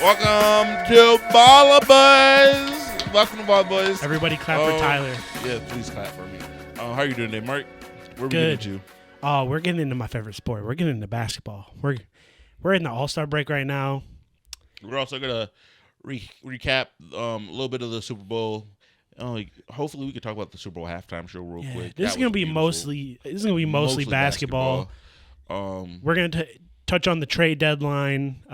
Welcome to Baller Boys. Welcome to Baller Boys. Everybody clap for Tyler. Yeah, please clap for me. How are you doing today, Mark? Where we Good. getting to? Oh, we're getting into my favorite sport. We're getting into basketball. We're in the All-Star break right now. We're also gonna recap a little bit of the Super Bowl. Hopefully, we can talk about the Super Bowl halftime show real quick. This is gonna be mostly basketball. We're gonna touch on the trade deadline.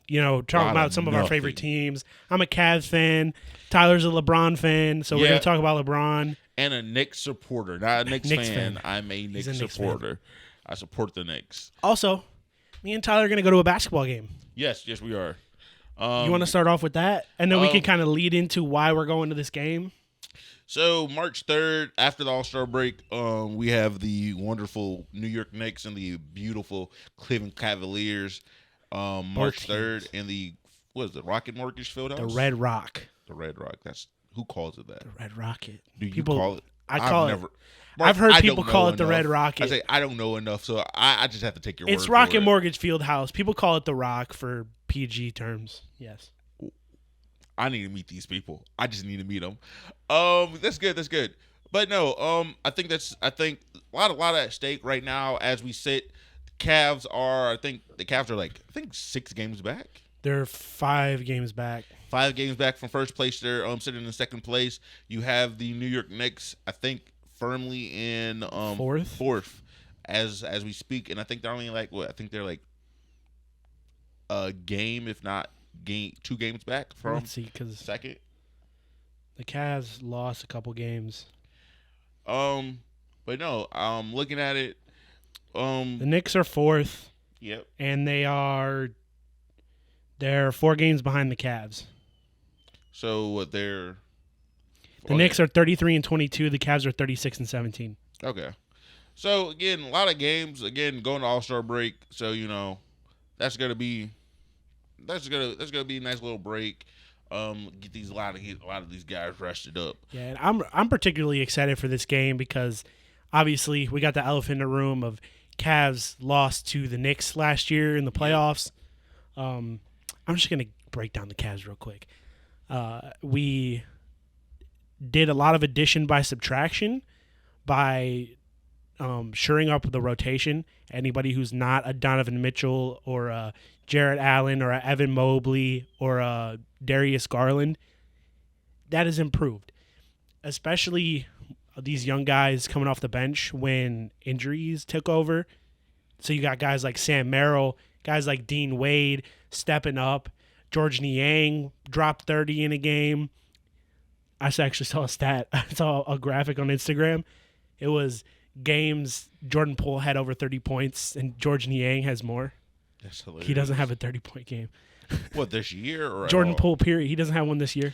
Talk about some of our favorite teams. I'm a Cavs fan. Tyler's a LeBron fan, so we're gonna talk about LeBron. And a Knicks supporter, not a Knicks fan. I'm a Knicks supporter. I support the Knicks. Also, me and Tyler are gonna go to a basketball game. Yes, we are. You want to start off with that, and then we can kind of lead into why we're going to this game. So March 3rd, after the All-Star break, we have the wonderful New York Knicks and the beautiful Cleveland Cavaliers. March 3rd in the Rocket Mortgage Fieldhouse? The Red Rock. The Red Rock. That's who calls it that? The Red Rocket. Do you call it? I've heard people call it the Red Rocket. I say I don't know enough, so I just have to take your word for it. It's Rocket Mortgage Fieldhouse. People call it the Rock for PG terms. Yes. I need to meet these people. I just need to meet them. That's good. But no, I think a lot at stake right now as we sit. The Cavs are 6 games back. They're 5 games back. 5 games back from first place. They're sitting in second place. You have the New York Knicks, I think, firmly in fourth as we speak, and I think they're only they're a game, if not 2 games back from second. The Cavs lost a couple games. But no, looking at it, the Knicks are 4th. Yep, and they're 4 games behind the Cavs. So the Knicks are 33-22. The Cavs are 36-17. Okay. So again, a lot of games. Again, going to All-Star break. So that's gonna be a nice little break. Get a lot of these guys rested up. Yeah, and I'm particularly excited for this game because obviously we got the elephant in the room of Cavs lost to the Knicks last year in the playoffs. I'm just gonna break down the Cavs real quick. We did a lot of addition by subtraction by shoring up the rotation. Anybody who's not a Donovan Mitchell or a Jarrett Allen or a Evan Mobley or a Darius Garland, that has improved. Especially these young guys coming off the bench when injuries took over. So you got guys like Sam Merrill, guys like Dean Wade stepping up. George Niang dropped 30 in a game. I actually saw a stat. I saw a graphic on Instagram. It was games Jordan Poole had over 30 points and George Niang has more. That's hilarious. He doesn't have a 30-point game. What, this year? Or Jordan Poole, period. He doesn't have one this year.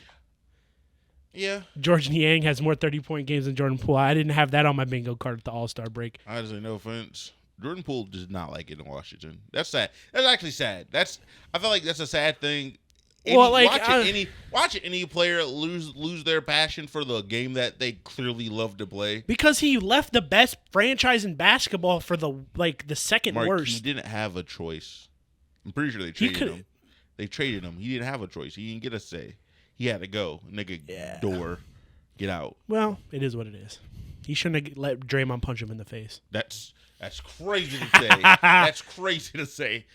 Yeah. George Niang has more 30-point games than Jordan Poole. I didn't have that on my bingo card at the All-Star break. Honestly, no offense. Jordan Poole does not like it in Washington. That's sad. That's actually sad. I feel like that's a sad thing. Watching any player lose their passion for the game that they clearly love to play. Because he left the best franchise in basketball for the second worst. He didn't have a choice. I'm pretty sure they traded him. They traded him. He didn't have a choice. He didn't get a say. He had to go. Door. Get out. Well, it is what it is. He shouldn't have let Draymond punch him in the face. That's crazy to say. That's crazy to say.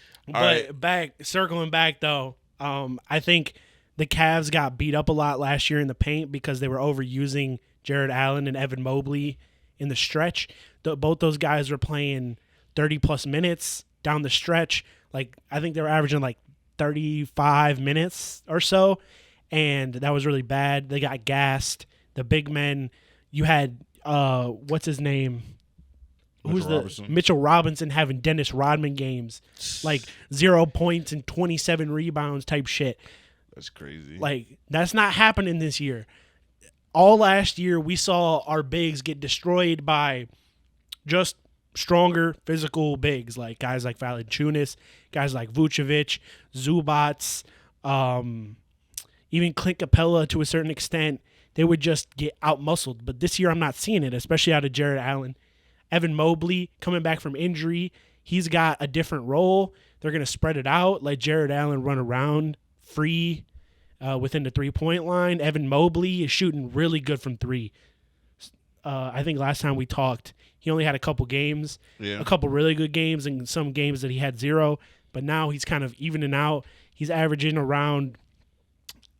Circling back though, I think the Cavs got beat up a lot last year in the paint because they were overusing Jarrett Allen and Evan Mobley in the stretch. Both those guys were playing 30-plus minutes down the stretch. I think they were averaging 35 minutes or so, and that was really bad. They got gassed. The big men, you had, what's his name? Mitchell Robinson having Dennis Rodman games, 0 points and 27 rebounds type shit. That's crazy. That's not happening this year. All last year, we saw our bigs get destroyed by just stronger physical bigs, guys like Valanciunas, guys like Vucevic, Zubats, even Clint Capella to a certain extent. They would just get out-muscled. But this year, I'm not seeing it, especially out of Jarrett Allen. Evan Mobley coming back from injury. He's got a different role. They're going to spread it out, let Jarrett Allen run around free within the 3-point line. Evan Mobley is shooting really good from 3. I think last time we talked, he only had a couple games, a couple really good games, and some games that he had 0. But now he's kind of evening out. He's averaging around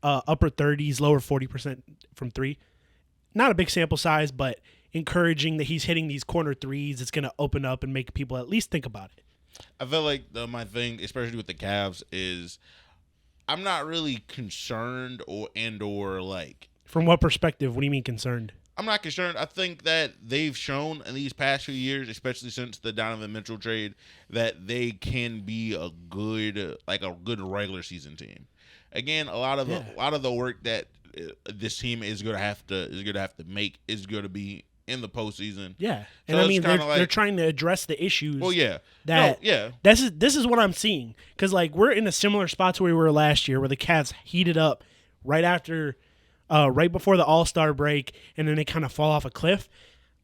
upper 30s, lower 40% from 3. Not a big sample size, but encouraging that he's hitting these corner threes. It's going to open up and make people at least think about it. I feel like my thing, especially with the Cavs, is I'm not really concerned or like. From what perspective? What do you mean concerned? I'm not concerned. I think that they've shown in these past few years, especially since the Donovan Mitchell trade, that they can be a good regular season team. Again, a lot of the work that this team is going to have to make is going to be in the postseason. Yeah, and so I mean they're trying to address the issues. Well, yeah, This is what I'm seeing, because like we're in a similar spot to where we were last year, where the Cavs heated up right before the All-Star break, and then they kind of fall off a cliff.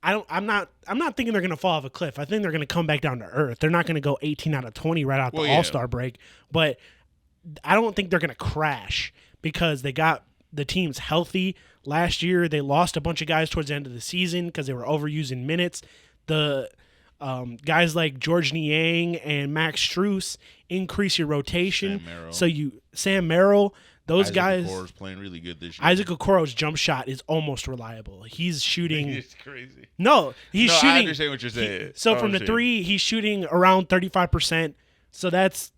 I'm not thinking they're going to fall off a cliff. I think they're going to come back down to earth. They're not going to go 18 out of 20 right out the All-Star break, but I don't think they're going to crash because they got the teams healthy. Last year, they lost a bunch of guys towards the end of the season because they were overusing minutes. The guys like George Niang and Max Strus increase your rotation. Sam Merrill. Those guys. Isaac Okoro's playing really good this year. Isaac Okoro's jump shot is almost reliable. He's shooting. It's crazy. He's shooting. I understand what you're saying. From the 3, he's shooting around 35%. So that's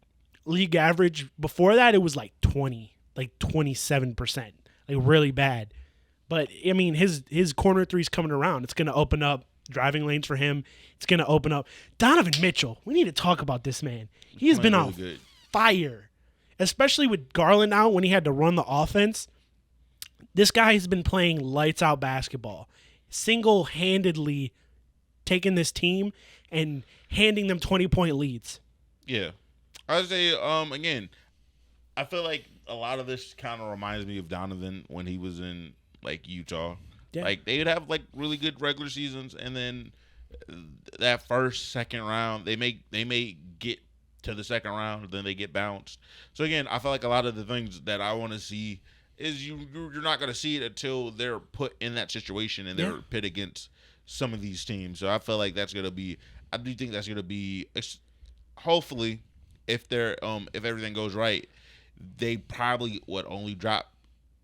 league average. Before that, it was like 20, like 27%, like really bad. But I mean, his corner three's coming around. It's going to open up driving lanes for him. It's going to open up. Donovan Mitchell. We need to talk about this man. He has been on fire. Especially with Garland out when he had to run the offense. This guy has been playing lights out basketball, single-handedly taking this team and handing them 20-point leads. Yeah. I would say, again, I feel like a lot of this kind of reminds me of Donovan when he was in, like, Utah. Yeah. Like, they would have, like, really good regular seasons, and then that first, second round, they may get to the second round, then they get bounced. So again, I feel like a lot of the things that I want to see is you're not going to see it until they're put in that situation and they're pit against some of these teams. So I feel like I do think that's going to be, hopefully, if everything goes right, they probably would only drop.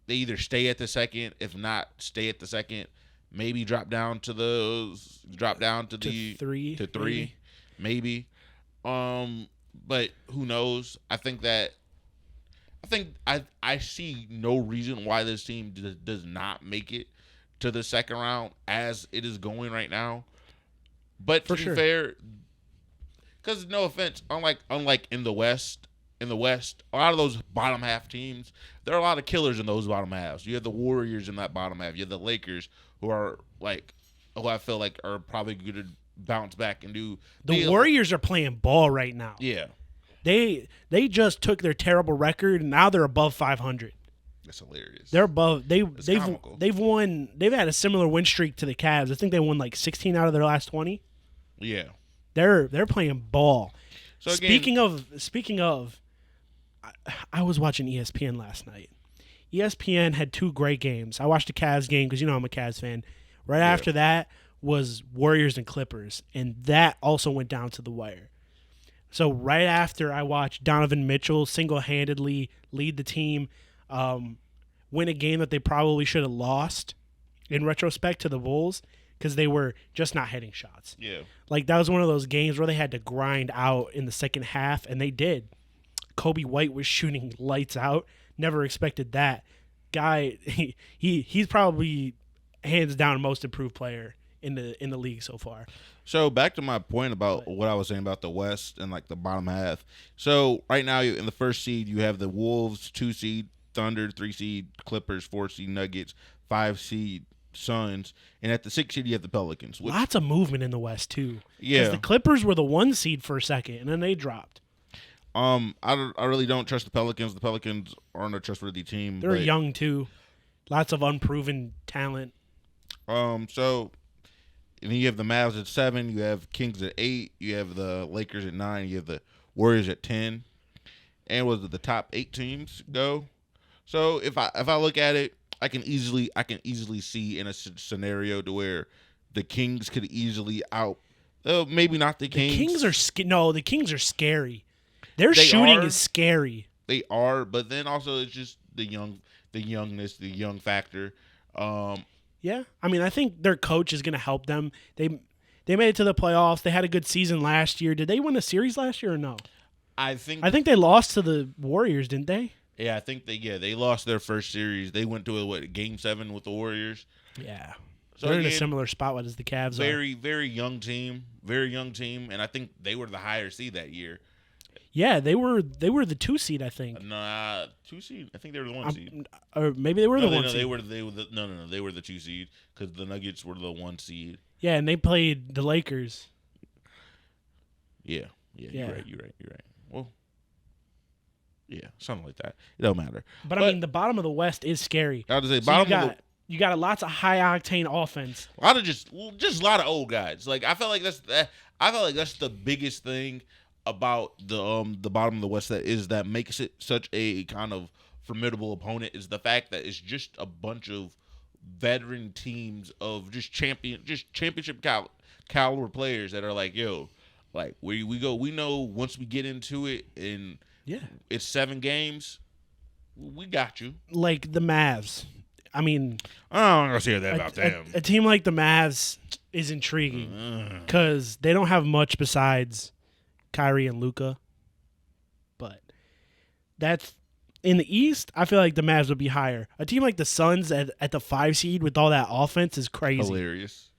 They either stay at the second, if not stay at the second, maybe drop down to three, maybe. But who knows? I see no reason why this team does not make it to the second round as it is going right now. But to be fair, because no offense, unlike in the West, a lot of those bottom half teams, there are a lot of killers in those bottom halves. You have the Warriors in that bottom half. You have the Lakers, who I feel like are probably going to bounce back and do. The Warriors are playing ball right now. Yeah. They just took their terrible record and now they're above 500. That's hilarious. They're above. They've won. They've had a similar win streak to the Cavs. I think they won like 16 out of their last 20. Yeah. They're playing ball. So again, speaking of, I was watching ESPN last night. ESPN had 2 great games. I watched the Cavs game because I'm a Cavs fan. Right after that was Warriors and Clippers, and that also went down to the wire. So right after I watched Donovan Mitchell single-handedly lead the team, win a game that they probably should have lost in retrospect to the Bulls because they were just not hitting shots. Yeah. Like that was one of those games where they had to grind out in the second half, and they did. Kobe White was shooting lights out. Never expected that. Guy, he's probably hands down most improved player in the league so far. So back to my point about what I was saying about the West and like the bottom half. So right now in the first seed you have the Wolves, 2 seed Thunder, 3 seed Clippers, 4 seed Nuggets, 5 seed Suns, and at the 6th seed you have the Pelicans. Lots of movement in the West too. Yeah, the Clippers were the 1 seed for a second and then they dropped. I really don't trust the Pelicans. The Pelicans aren't a trustworthy team. They're young too. Lots of unproven talent. So. And then you have the Mavs at 7, you have Kings at 8, you have the Lakers at 9, you have the Warriors at 10. and was it the top 8 teams go? So if I look at it, I can easily see in a scenario to where the Kings could easily maybe not the Kings. The Kings are scary. Their shooting is scary. They are, but then also it's just the youngness, the young factor. Yeah, I mean, I think their coach is going to help them. They made it to the playoffs. They had a good season last year. Did they win a series last year or no? I think they lost to the Warriors, didn't they? Yeah, I think they lost their first series. They went to Game 7 with the Warriors. Yeah. So they're in a similar spot as the Cavs are. Very young team, and I think they were the higher seed that year. Yeah, they were the 2 seed, I think. No, 2 seed. I think they were the 1 seed. Or maybe they were the 1 seed. They were the 2 seed because the Nuggets were the 1 seed. Yeah, and they played the Lakers. Yeah. You're right. Well, yeah, something like that. It don't matter. But I mean, the bottom of the West is scary. I was say you got lots of high octane offense. A lot of just a lot of old guys. Like I felt like that's the biggest thing about the bottom of the West that makes it such a kind of formidable opponent is the fact that it's just a bunch of veteran teams of just championship caliber players that are like, yo, like we go, we know once we get into it and it's 7 games, we got you. Like the Mavs. I mean, I don't want to hear that about them. A team like the Mavs is intriguing because they don't have much besides Kyrie and Luka. But that's in the East. I feel like the Mavs would be higher. A team like the Suns at the 5 seed with all that offense is crazy. Hilarious.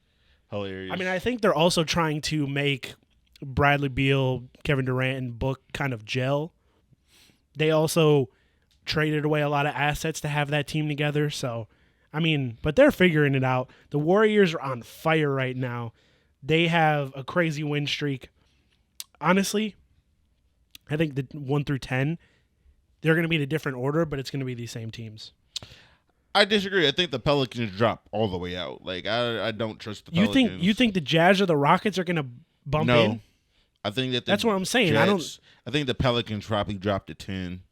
I mean, I think they're also trying to make Bradley Beal, Kevin Durant, and Book kind of gel. They also traded away a lot of assets to have that team together. So, I mean, but they're figuring it out. The Warriors are on fire right now. They have a crazy win streak. Honestly, I think the 1 through 10, they're going to be in a different order, but it's going to be these same teams. I disagree. I think the Pelicans drop all the way out. Like I don't trust the Pelicans. You think the Jazz or the Rockets are going to bump in? No, I think that that's what I'm saying. I think the Pelicans probably dropped to 10.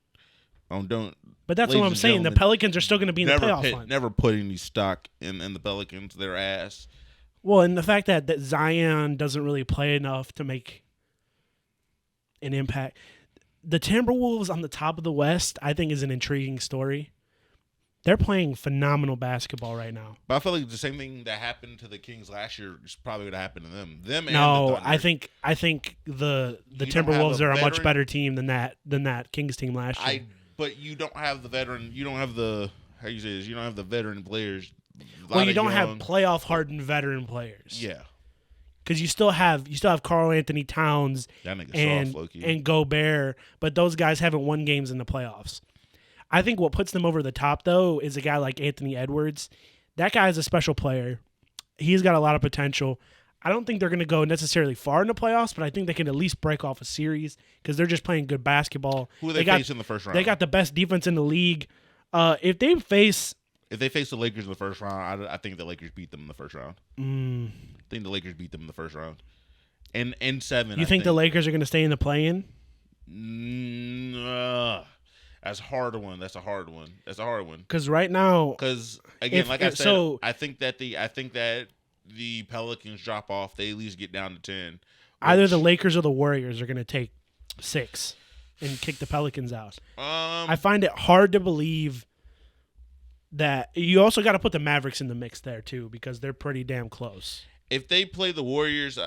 But that's what I'm saying. The Pelicans are still going to be in the playoff hunt. Never put any stock in the Pelicans. Their ass. Well, and the fact that Zion doesn't really play enough to make an impact. The Timberwolves on the top of the West, I think, is an intriguing story. They're playing phenomenal basketball right now. But I feel like the same thing that happened to the Kings last year is probably going to happen to them. And the Thunder. I think the Timberwolves are a much better team than that Kings team last year. But you don't have the veteran. You don't have the You don't have the veteran players. Well, you don't have playoff hardened veteran players. Yeah. Because you still have Karl Anthony Towns and Gobert, but those guys haven't won games in the playoffs. I think what puts them over the top, though, is a guy like Anthony Edwards. That guy is a special player. He's got a lot of potential. I don't think they're going to go necessarily far in the playoffs, but I think they can at least break off a series because they're just playing good basketball. Who they face in the first round? They got the best defense in the league. If they face the Lakers in the first round, I think the Lakers beat them in the first round. I think the Lakers beat them in the first round. And 7. You think the Lakers are going to stay in the play-in? That's a hard one. Because right now, again, I think that the Pelicans drop off. They at least get down to 10. Either the Lakers or the Warriors are going to take 6 and kick the Pelicans out. I find it hard to believe that. You also got to put the Mavericks in the mix there too because they're pretty damn close. If they play the Warriors,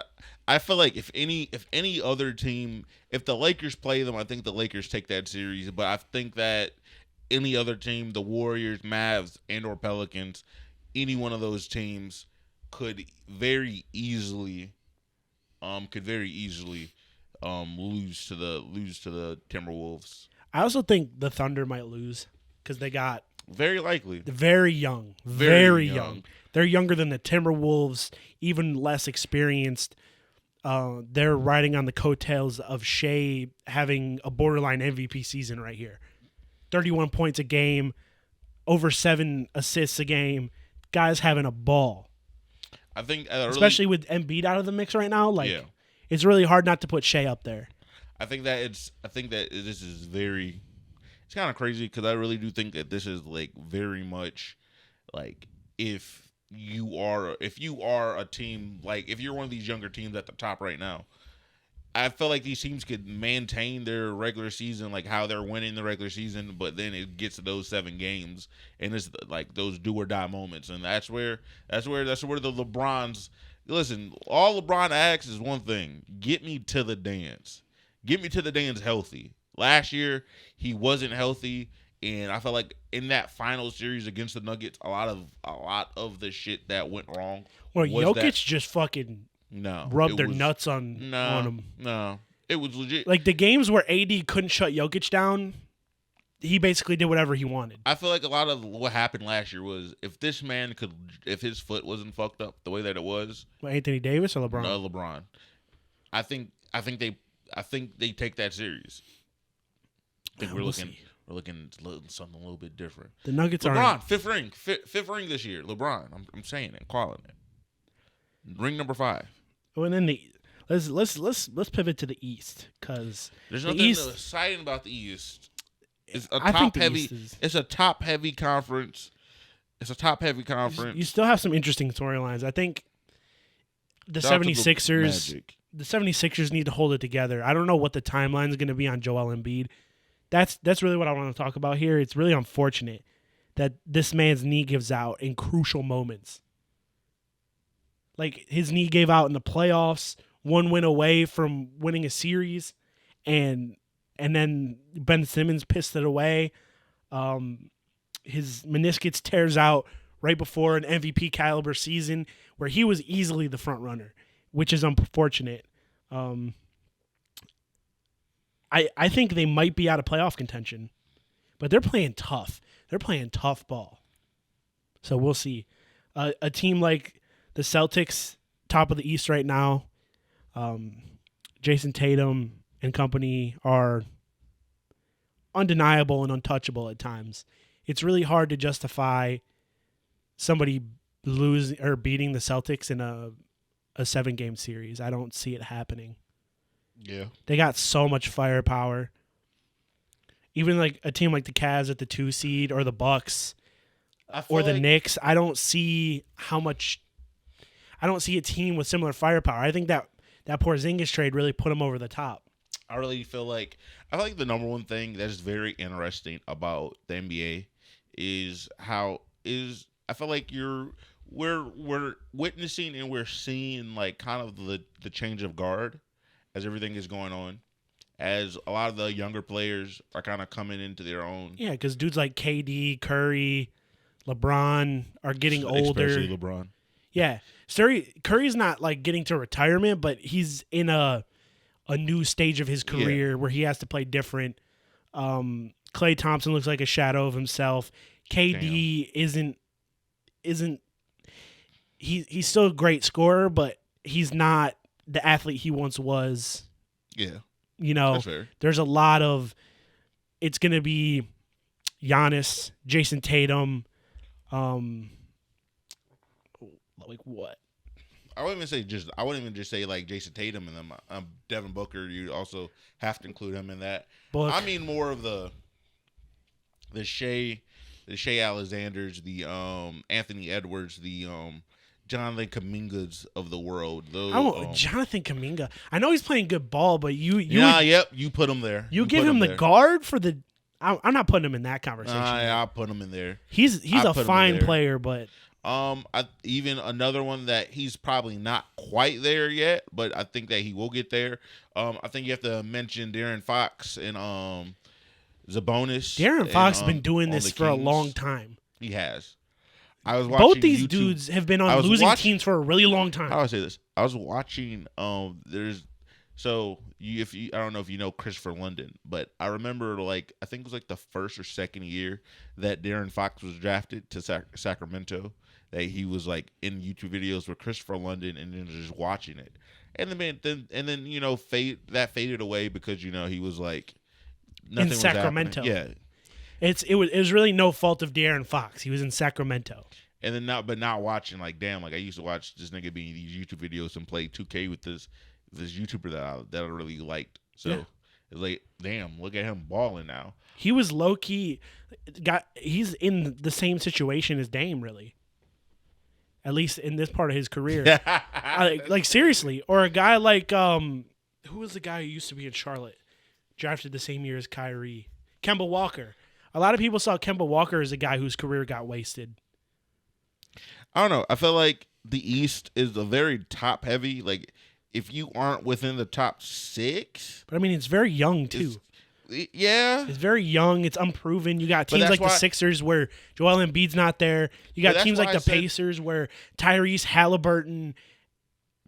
I feel like if any other team, if the Lakers play them, I think the Lakers take that series. But I think that any other team, the Warriors, Mavs, and or Pelicans, any one of those teams could very easily lose to the Timberwolves. I also think the Thunder might lose because they got very likely very young. They're younger than the Timberwolves, even less experienced. They're riding on the coattails of Shea having a borderline MVP season right here. 31 points a game, over 7 assists a game. Guys having a ball. I think, especially with Embiid out of the mix right now, it's really hard not to put Shea up there. I think that this is very. It's kind of crazy because I really do think that this is like very much like if you are a team, like if you're one of these younger teams at the top right now, I feel like these teams could maintain their regular season, like how they're winning the regular season, but then it gets to those 7 games, and it's like those do or die moments, and that's where the LeBrons. Listen, all LeBron asks is one thing: get me to the dance, healthy. Last year he wasn't healthy, and I felt like in that final series against the Nuggets, a lot of the shit that went wrong. Well, Jokic just fucking. Rubbed their nuts on him. No, it was legit. Like the games where AD couldn't shut Jokic down, he basically did whatever he wanted. I feel like a lot of what happened last year was if his foot wasn't fucked up the way that it was. Anthony Davis or LeBron? No, LeBron. I think they take that serious. I think we're looking at something a little bit different. The Nuggets are LeBron, fifth ring this year. LeBron, I'm saying it, calling it. Ring number 5. Well, and then let's pivot to the East because there's nothing exciting about the East. It's a top heavy. It's a top heavy conference. You still have some interesting storylines. I think the 76ers. The 76ers need to hold it together. I don't know what the timeline is going to be on Joel Embiid. That's really what I want to talk about here. It's really unfortunate that this man's knee gives out in crucial moments. Like, his knee gave out in the playoffs, 1 win away from winning a series, and then Ben Simmons pissed it away. His meniscus tears out right before an MVP caliber season where he was easily the front runner, which is unfortunate. I think they might be out of playoff contention, but they're playing tough. They're playing tough ball. So we'll see. A team like the Celtics, top of the East right now, Jason Tatum and company are undeniable and untouchable at times. It's really hard to justify somebody losing or beating the Celtics in a 7-game series. I don't see it happening. Yeah. They got so much firepower. Even like a team like the Cavs at the 2 seed or the Bucks or the Knicks, I don't see a team with similar firepower. I think that Porzingis trade really put them over the top. I feel like the number one thing that is very interesting about the NBA is I feel like we're witnessing and we're seeing like kind of the change of guard as everything is going on, as a lot of the younger players are kind of coming into their own. Yeah, because dudes like KD, Curry, LeBron are getting older. Especially LeBron. Yeah. Curry's not like getting to retirement, but he's in a new stage of his career where he has to play different. Klay Thompson looks like a shadow of himself. KD isn't he's still a great scorer, but he's not the athlete he once was. Yeah. You know, there's a lot of it's going to be Giannis, Jason Tatum, like what? I wouldn't even just say like Jason Tatum and them. Devin Booker, you also have to include him in that. I mean more of the Shea Alexanders, the Anthony Edwards, the Jonathan Kumingas of the world. Jonathan Kuminga. I know he's playing good ball, but you put him there. You give him the guard for the. I'm not putting him in that conversation. I'll put him in there. He's a fine player, but even another one that he's probably not quite there yet, but I think that he will get there. I think you have to mention De'Aaron Fox and Sabonis. De'Aaron Fox has been doing this for a long time. He has. I was watching both these dudes have been on losing teams for a really long time. How do I say this? I was watching. I don't know if you know Christopher London, but I remember I think it was like the first or second year that De'Aaron Fox was drafted to Sacramento. That he was like in YouTube videos with Christopher London and then just watching it, and then faded away because he was like nothing in Sacramento. Was happening. Yeah. It was really no fault of De'Aaron Fox. He was in Sacramento. And then not watching damn, I used to watch this nigga be in these YouTube videos and play 2K with this YouTuber that I really liked. So It's like, damn, look at him balling now. He was low key. He's in the same situation as Dame, really. At least in this part of his career. Like seriously, or a guy like who was the guy who used to be in Charlotte, drafted the same year as Kyrie, Kemba Walker. A lot of people saw Kemba Walker as a guy whose career got wasted. I don't know. I feel like the East is a very top heavy. Like, if you aren't within the top 6, but I mean, it's very young too. It's very young. It's unproven. You got teams like the Sixers where Joel Embiid's not there. You got teams like the Pacers where Tyrese Halliburton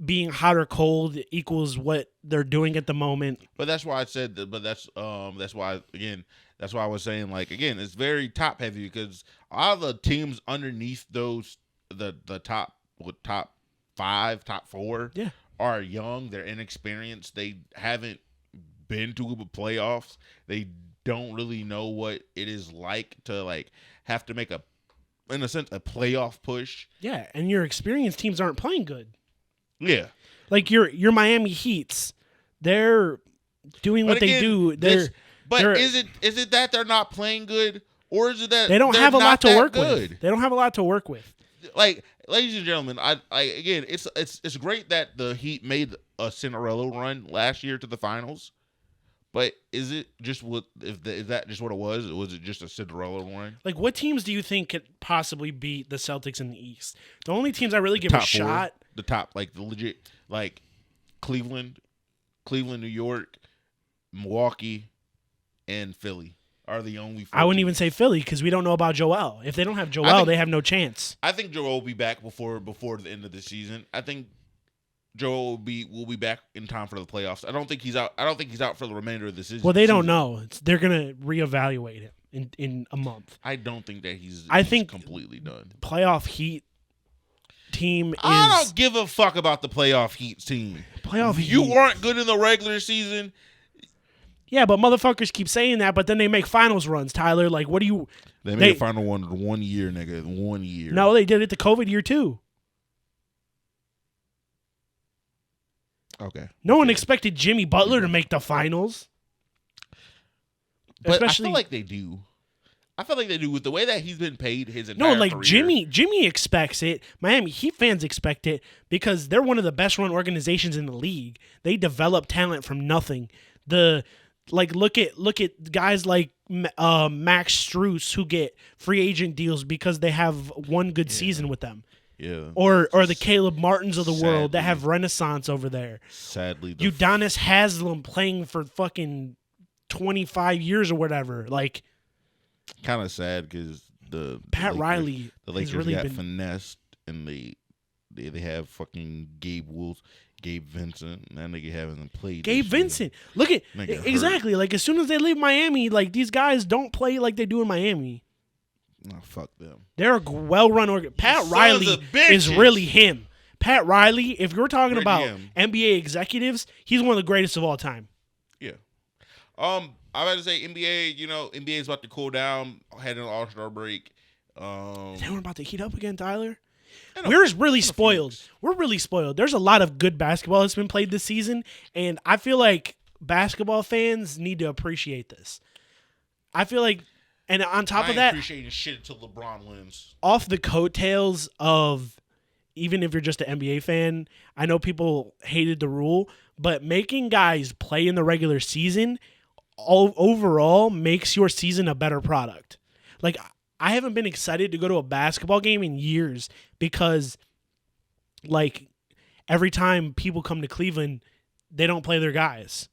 being hot or cold equals what they're doing at the moment. But that's why I said that. But that's why that's why I was saying, like, again, it's very top heavy because all the teams underneath those the top 5, top 4 are young. They're inexperienced. They haven't been to the playoffs. They don't really know what it is like to like have to make in a sense, a playoff push. Yeah, and your experienced teams aren't playing good. Yeah, like your Miami Heats, they're doing what they do. Is it that they're not playing good, or is it that they don't have a lot to work with? They don't have a lot to work with. Like, ladies and gentlemen, again, it's great that the Heat made a Cinderella run last year to the finals. But is it just is that just what it was? Was it just a Cinderella run? Like, what teams do you think could possibly beat the Celtics in the East? The only teams I really give a shot. The top, like the legit, like Cleveland, New York, Milwaukee, and Philly are the only 4 I wouldn't teams. even say Philly because we don't know about Joel. If they don't have Joel, they have no chance. I think Joel will be back before the end of the season. I think Joel will be back in time for the playoffs. I don't think he's out for the remainder of the season. Well, they don't know. They're gonna reevaluate him in a month. I don't think that he's completely done. Playoff Heat team is. I don't give a fuck about the playoff Heat team. You aren't good in the regular season. Yeah, but motherfuckers keep saying that, but then they make finals runs, Tyler. Like, what do you? They made a final one year, nigga. 1 year. No, they did it the COVID year too. Okay. No one expected Jimmy Butler to make the finals. But I feel like they do. With the way that he's been paid his entire career. Jimmy expects it. Miami Heat fans expect it because they're one of the best run organizations in the league. They develop talent from nothing. Look at guys like Max Strus who get free agent deals because they have one good season with them. Yeah. Or the Caleb Martins of the world that have renaissance over there. Sadly. Udonis Haslem playing for fucking 25 years or whatever. Like, kind of sad because the Riley the Lakers really got finessed and they have fucking Gabe Vincent, and that nigga haven't played. Gabe Vincent. Look at exactly hurt. Like, as soon as they leave Miami, like, these guys don't play like they do in Miami. Oh, fuck them. They're a well-run organization. Pat Riley is really him. Pat Riley, if you're talking about NBA executives, he's one of the greatest of all time. Yeah. I was about to say NBA. NBA is about to cool down. Had an All-Star break. They were about to heat up again, Tyler. We're really spoiled. We're really spoiled. There's a lot of good basketball that's been played this season, and I feel like basketball fans need to appreciate this. I feel like, and on top of that, appreciating shit until LeBron wins. Off the coattails of, even if you're just an NBA fan, I know people hated the rule, but making guys play in the regular season overall makes your season a better product. Like, I haven't been excited to go to a basketball game in years because, like, every time people come to Cleveland, they don't play their guys.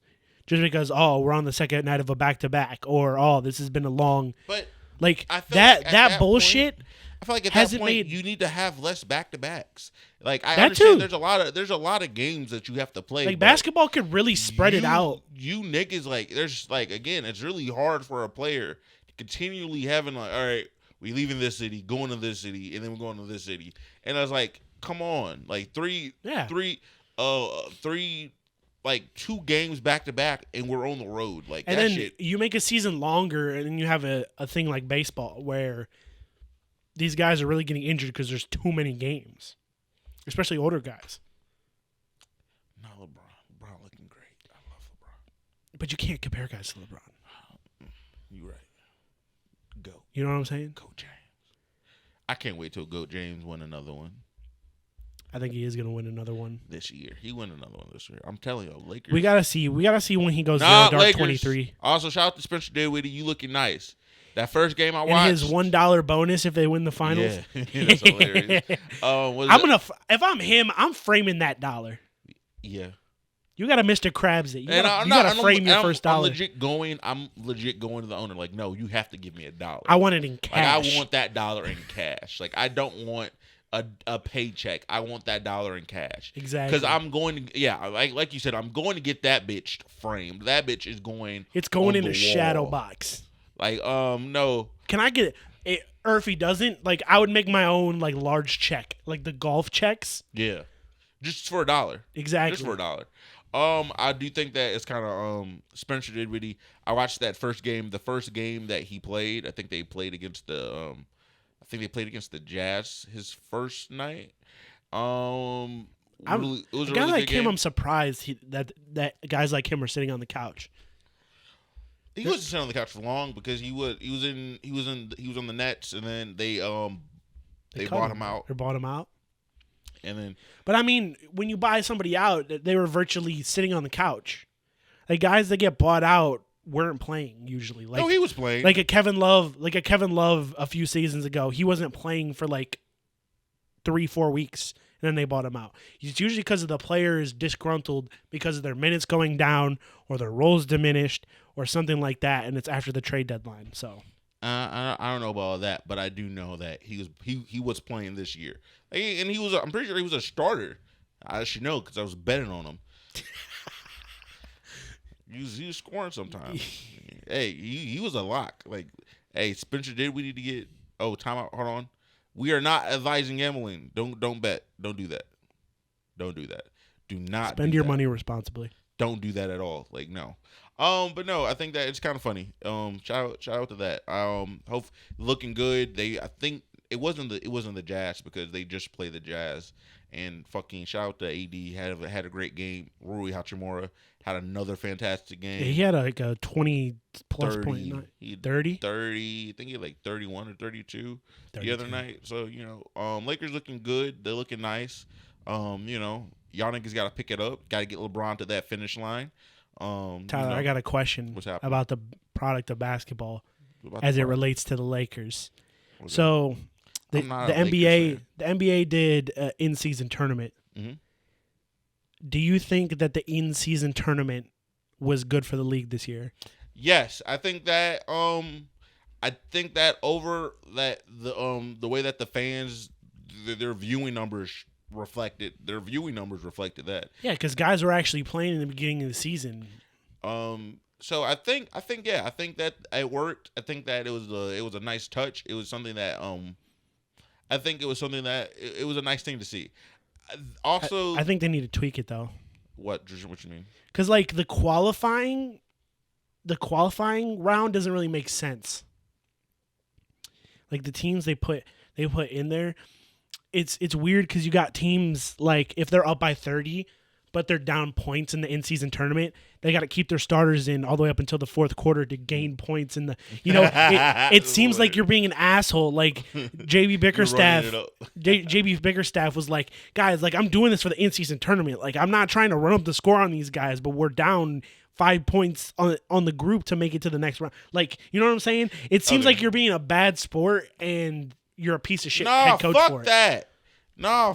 Just because, we're on the second night of a back-to-back, or, this has been a long... But like, that bullshit... Point, I feel like at that point, you need to have less back-to-backs. Like, I understand there's a lot of games that you have to play. Like, basketball could really spread it out. You niggas, like, there's, like, again, it's really hard for a player to continually having, like, all right, we leaving this city, going to this city, and then we're going to this city. And I was like, come on. Like, three, like, 2 games back-to-back, and we're on the road. Like, and that then shit. You make a season longer, and then you have a thing like baseball where these guys are really getting injured because there's too many games, especially older guys. No, LeBron looking great. I love LeBron. But you can't compare guys to LeBron. You're right. Go. You know what I'm saying? Go James. I can't wait till Goat James win another one. I think he is going to win another one this year. He win another one this year. I'm telling you, Lakers. We gotta see when he goes to the dark 23. Also, shout out to Spencer Dinwiddie. You looking nice. That first game I watched. And his $1 bonus if they win the finals. Yeah, that's hilarious. If I'm him, I'm framing that dollar. Yeah. You got to Mr. Krabs it. You got to frame your first dollar. I'm legit going to the owner. Like, no, you have to give me $1. I want it in cash. Like, I want that dollar in cash. Like, I don't want a paycheck. I want that dollar in cash. Exactly. Because I'm going to, like you said, I'm going to get that bitch framed. That bitch is going. It's going in a shadow box. Like, no. Can I get it? Or if he doesn't, like, I would make my own, like, large check. Like the golf checks. Yeah. Just for $1. Exactly. Just for $1. I do think that it's kind of Spencer Dinwiddie. I watched that first game. The first game that he played, I think they played against the Jazz his first night. It was a really guy like good game. him, I'm surprised that guys like him are sitting on the couch. He wasn't sitting on the couch for long because he was on the Nets, and then they bought him out. They bought him out. And then, but I mean, when you buy somebody out, they were virtually sitting on the couch. Like guys that get bought out weren't playing usually. Like, no, he was playing. Like a Kevin Love a few seasons ago. He wasn't playing for like 3-4 weeks, and then they bought him out. It's usually because of the players disgruntled because of their minutes going down or their roles diminished or something like that, and it's after the trade deadline. So I don't know about all that, but I do know that he was playing this year, and I'm pretty sure he was a starter. I should know because I was betting on him. he was scoring sometimes. Hey, he was a lock. Like, hey, Spencer, we need to get timeout. Hold on, we are not advising gambling. Don't bet. Don't do that. Don't do that. Do not spend your money responsibly. Don't do that at all. Like, no. But no, I think that it's kind of funny. Shout out to that. Hope looking good. I think it wasn't the Jazz because they just played the Jazz, and fucking shout out to AD had a great game. Rui Hachimura had another fantastic game. Yeah, he had like a 20 plus 30, point. 30. I think he had like 31 or 32 the other night. So Lakers looking good. They're looking nice. Y'all niggas got to pick it up. Got to get LeBron to that finish line. Tyler, I got a question about the product of basketball as it relates to the Lakers. So the NBA did an in-season tournament. Mm-hmm. Do you think that the in-season tournament was good for the league this year? Yes, I think that over that the way that the fans their viewing numbers reflected that. Yeah, because guys were actually playing in the beginning of the season. So I think that it worked. I think that it was a nice touch. It was something that I think it was something that it was a nice thing to see. Also, I think they need to tweak it though. What you mean? Because like the qualifying round doesn't really make sense. Like the teams they put in there. It's weird because you got teams like if they're up by 30, but they're down points in the in-season tournament, they got to keep their starters in all the way up until the fourth quarter to gain points in the. It seems like you're being an asshole. Like JB Bickerstaff was like, guys, like I'm doing this for the in-season tournament. Like I'm not trying to run up the score on these guys, but we're down 5 points on the group to make it to the next round. Like you know what I'm saying? It seems like you're being a bad sport and you're a piece of shit head coach for it.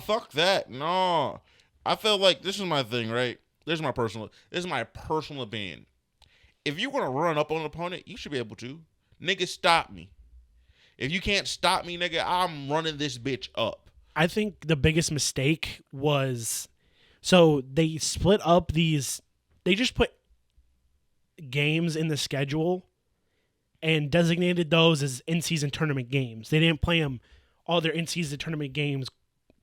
Fuck that. No. I feel like this is my thing, right? This is my personal opinion. If you want to run up on an opponent, you should be able to. Nigga, stop me. If you can't stop me, nigga, I'm running this bitch up. I think the biggest mistake was so they split up these. They just put games in the schedule and designated those as in-season tournament games. They didn't play them all their in-season tournament games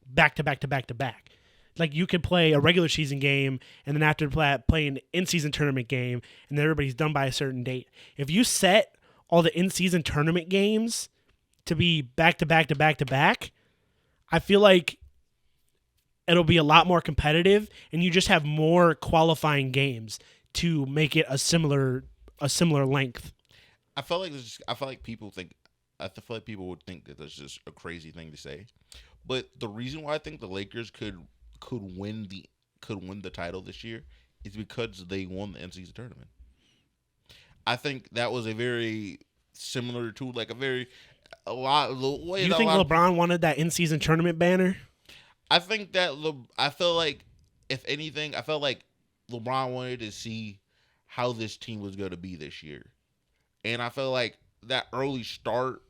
back to back to back to back. Like you could play a regular season game and then after that play an in-season tournament game and then everybody's done by a certain date. If you set all the in-season tournament games to be back to back to back to back, I feel like it'll be a lot more competitive and you just have more qualifying games. to make it a similar length. I feel like people would think that that's just a crazy thing to say, but the reason why I think the Lakers could win the title this year is because they won the in-season tournament. I think that was a very similar to like a lot. You think LeBron wanted that in-season tournament banner? I think that I feel like if anything, I felt like LeBron wanted to see how this team was going to be this year, and I felt like that early start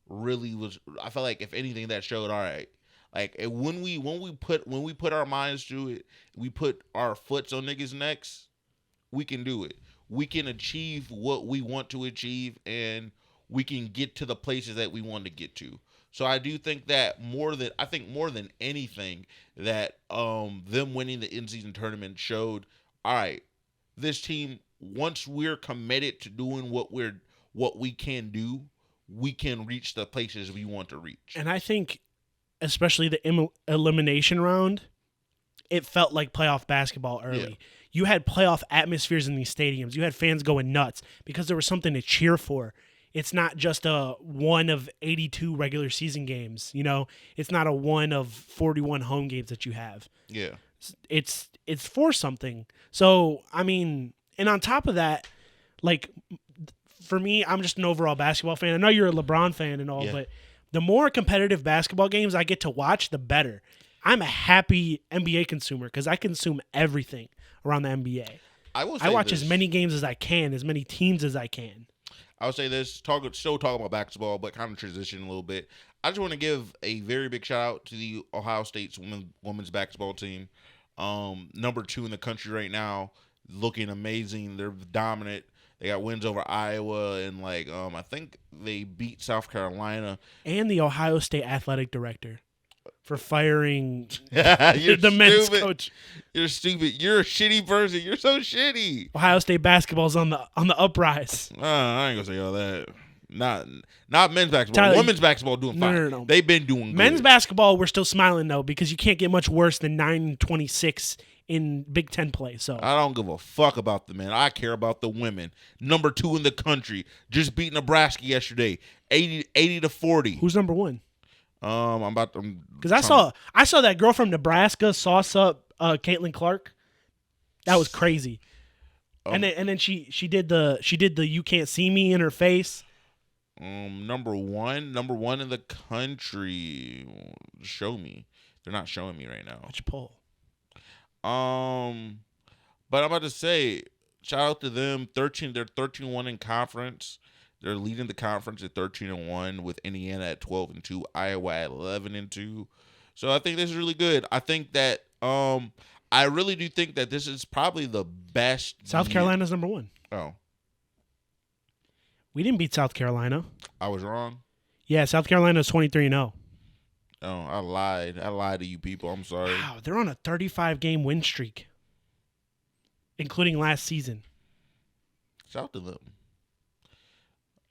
really was. I felt like if anything, that showed all right. Like when we put our minds to it, we put our foots on niggas' necks, we can do it. We can achieve what we want to achieve, and we can get to the places that we want to get to. So I do think that more than anything that them winning the in-season tournament showed, all right, this team, once we're committed to doing what we can do, we can reach the places we want to reach. And I think especially the elimination round, it felt like playoff basketball early. Yeah. You had playoff atmospheres in these stadiums. You had fans going nuts because there was something to cheer for. It's not just a 1 of 82 regular season games. You know, it's not a 1 of 41 home games that you have. Yeah. It's for something. So, I mean, and on top of that, like, for me, I'm just an overall basketball fan. I know you're a LeBron fan and all, but the more competitive basketball games I get to watch, the better. I'm a happy NBA consumer because I consume everything around the NBA. I watch as many games as I can, as many teams as I can. I would say this, still talking about basketball, but kind of transition a little bit. I just want to give a very big shout out to the Ohio State's women's basketball team. Number 2 in the country right now, looking amazing. They're dominant. They got wins over Iowa and I think they beat South Carolina. And the Ohio State athletic director for firing the men's coach. You're stupid. You're a shitty person. You're so shitty. Ohio State basketball's on the uprise. I ain't gonna say all that. Not men's basketball. Tyler, women's basketball doing fine. No. They've been doing good. Men's basketball, we're still smiling though because you can't get much worse than 9-26 in Big Ten play. So I don't give a fuck about the men. I care about the women. Number 2 in the country, just beat Nebraska yesterday, 80-40. Who's number 1? I'm about to because I saw that girl from Nebraska sauce up Caitlin Clark. That was crazy. And then she did the you can't see me in her face. Number one in the country. Show me. They're not showing me right now. Which poll? But I'm about to say, shout out to them. They're 13-1 in conference. They're leading the conference at 13-1 with Indiana at 12-2, Iowa at 11-2. So I think this is really good. I think that I really do think that this is probably the best. South Carolina's number 1. Oh. We didn't beat South Carolina. I was wrong. Yeah, South Carolina's 23-0. Oh, I lied. I lied to you people. I'm sorry. Wow, they're on a 35-game win streak, including last season. Shout to them.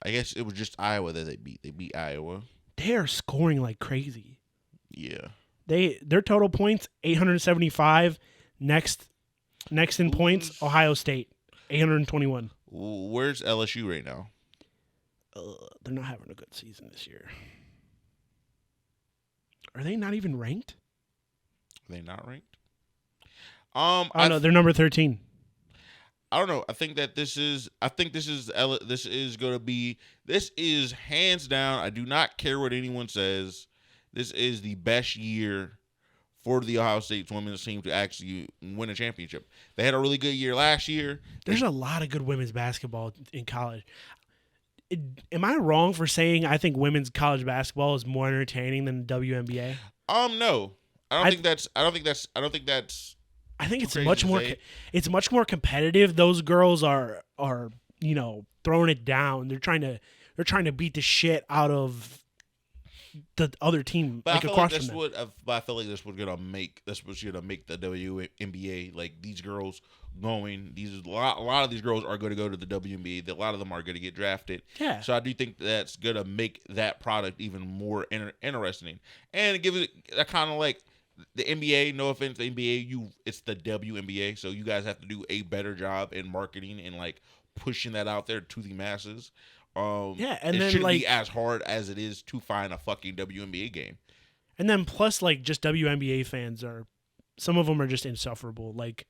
I guess it was just Iowa that they beat. They beat Iowa. They are scoring like crazy. Yeah. Their total points 875. Next in points, Ohio State 821. Where's LSU right now? They're not having a good season this year. Are they not even ranked? Are they not ranked? No, they're number 13. I don't know. I think this is going to be, this is hands down. I do not care what anyone says. This is the best year for the Ohio State women's team to actually win a championship. They had a really good year last year. There's a lot of good women's basketball in college. Am I wrong for saying I think women's college basketball is more entertaining than the WNBA? No. I think that's I think it's much more. It's much more competitive. Those girls are throwing it down. They're trying to beat the shit out of the other team. But I feel like this was gonna make the WNBA, like, these girls going. A lot of these girls are going to go to the WNBA. A lot of them are going to get drafted. Yeah. So I do think that's gonna make that product even more interesting, and give it a kind of like. the NBA, no offense, the NBA, it's the WNBA, so you guys have to do a better job in marketing and like pushing that out there to the masses. Yeah, and it then shouldn't like be as hard as it is to find a fucking WNBA game. And then plus like just WNBA fans are, some of them are just insufferable. Like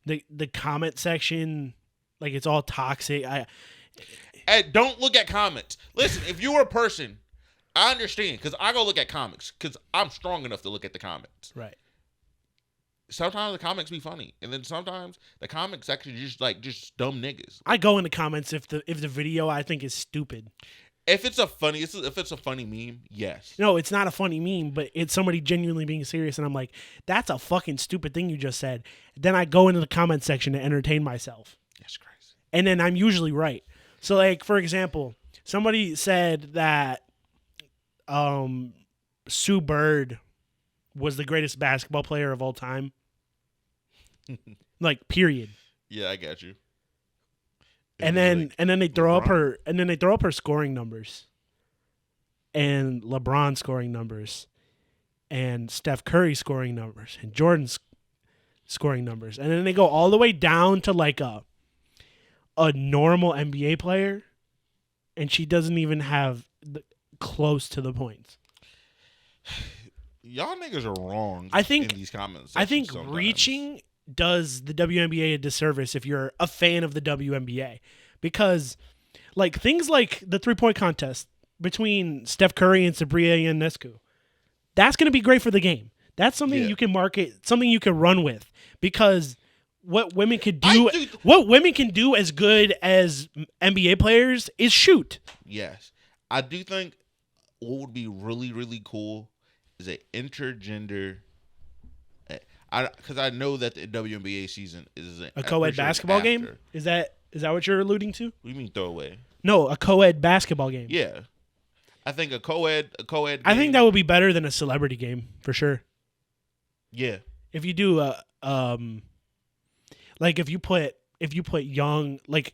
the comment section, like it's all toxic. Don't look at comments. Listen, if you're a person, I understand because I go look at comics because I'm strong enough to look at the comments. Right. Sometimes the comics be funny, and then sometimes the comics section just dumb niggas. I go in the comments if the video I think is stupid. If it's a funny meme, yes. No, it's not a funny meme, but it's somebody genuinely being serious, and I'm like, that's a fucking stupid thing you just said. Then I go into the comment section to entertain myself. That's crazy. And then I'm usually right. So, like, for example, somebody said that Sue Bird was the greatest basketball player of all time. Like, period. Yeah, I got you. And then they throw up her scoring numbers, and LeBron scoring numbers, and Steph Curry scoring numbers, and Jordan's scoring numbers, and then they go all the way down to like a normal NBA player, and she doesn't even have close to the points. Y'all niggas are wrong. I think in these comments. I think sometimes. reaching does the WNBA a disservice if you're a fan of the WNBA, because like things like the 3-point contest between Steph Curry and Sabrina Ionescu, that's going to be great for the game. That's something you can market, something you can run with, because what women can do as good as NBA players is shoot. Yes. I do think what would be really, really cool is an intergender. Because I know that the WNBA season is a co-ed basketball game. Is that what you're alluding to? What do you mean throwaway? No, a co-ed basketball game. Yeah, I think a co-ed. I think that would be better than a celebrity game for sure. Yeah, if you do like if you put young like,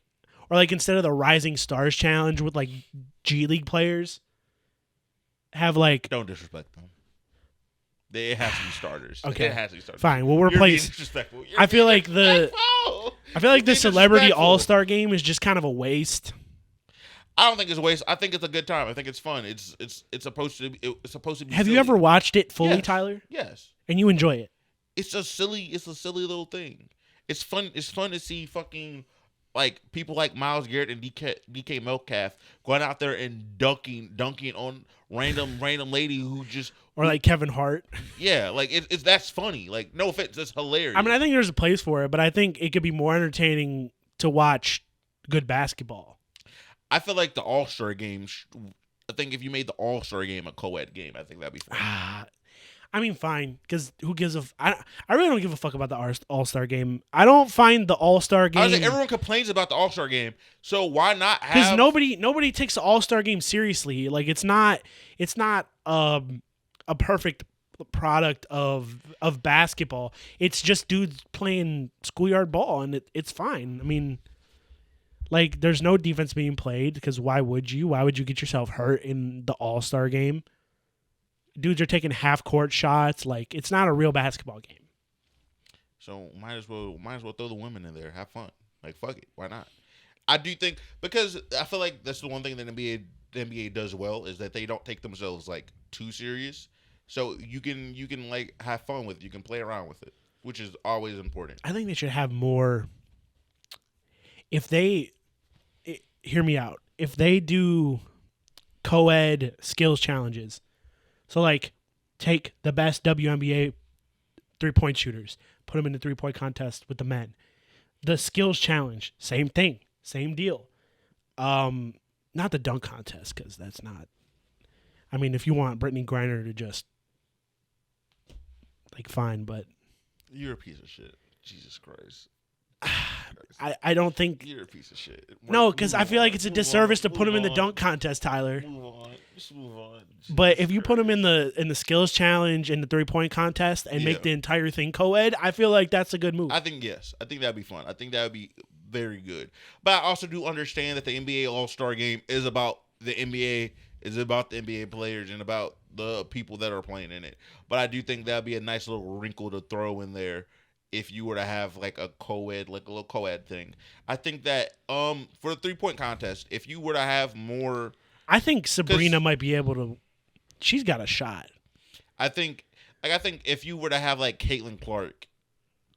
or like instead of the Rising Stars Challenge with like G League players, have like, don't disrespect them. It has to be starters. Okay, it has to be starters. Fine. We'll replace. I feel like the celebrity all-star game is just kind of a waste. I don't think it's a waste. I think it's a good time. I think it's fun. It's supposed to be. Have silly. You ever watched it fully, yes. Tyler? Yes. And you enjoy it? It's a silly little thing. It's fun. It's fun to see fucking like people like Myles Garrett and DK Metcalf going out there and dunking on random lady who just. Or like Kevin Hart. Yeah, like it's that's funny. Like no offense, that's hilarious. I mean, I think there's a place for it, but I think it could be more entertaining to watch good basketball. I feel like the All-Star game. I think if you made the All-Star game a co-ed game, I think that'd be fun. I mean, fine, because who gives a? I really don't give a fuck about the All-Star game. I don't find the All-Star game. Everyone complains about the All-Star game, so why not have? Because nobody takes the All-Star game seriously. Like it's not a perfect product of basketball. It's just dudes playing schoolyard ball, and it's fine. I mean, like there's no defense being played because why would you? Why would you get yourself hurt in the All-Star game? Dudes are taking half-court shots. Like it's not a real basketball game. So might as well throw the women in there. Have fun. Like fuck it. Why not? I do think because I feel like that's the one thing that the NBA does well is that they don't take themselves like too serious. So you can like have fun with it. You can play around with it, which is always important. I think they should have more. Hear me out. If they do co-ed skills challenges, so like take the best WNBA 3-point shooters, put them in the 3-point contest with the men. The skills challenge, same thing, same deal. Not the dunk contest because that's not. I mean, if you want Brittany Griner to just like fine, but you're a piece of shit. Jesus Christ. I don't think you're a piece of shit. No, because I feel like it's a disservice to put him in the dunk contest, Tyler. Just move on. But if you put him in the skills challenge and the 3-point contest and make the entire thing co-ed, I feel like that's a good move. I think yes. I think that'd be fun. I think that would be very good. But I also do understand that the NBA All-Star Game is about the NBA. Is about the NBA players and about the people that are playing in it. But I do think that'd be a nice little wrinkle to throw in there if you were to have like a co-ed, like a little co-ed thing. I think that for the 3-point contest, if you were to have more, I think Sabrina might be able to. She's got a shot. I think if you were to have like Caitlin Clark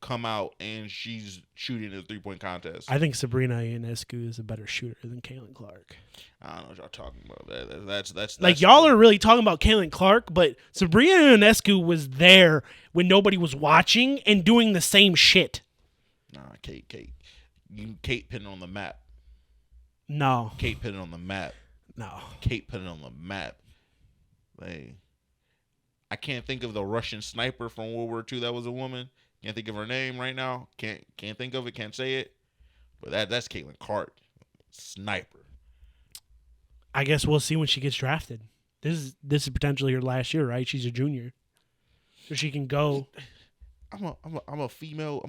come out and she's shooting in a 3-point contest, I think Sabrina Ionescu is a better shooter than Caitlin Clark. I don't know what y'all talking about. That's like y'all are really talking about Caitlin Clark, but Sabrina Ionescu was there when nobody was watching and doing the same shit. Nah, Kate put it on the map. No, Kate put it on the map. No, Kate put it on the map. Like, I can't think of the Russian sniper from World War II that was a woman. Can't think of her name right now. Can't think of it. Can't say it. But that's Caitlin Clark, sniper. I guess we'll see when she gets drafted. This is potentially her last year, right? She's a junior, so she can go. I'm a female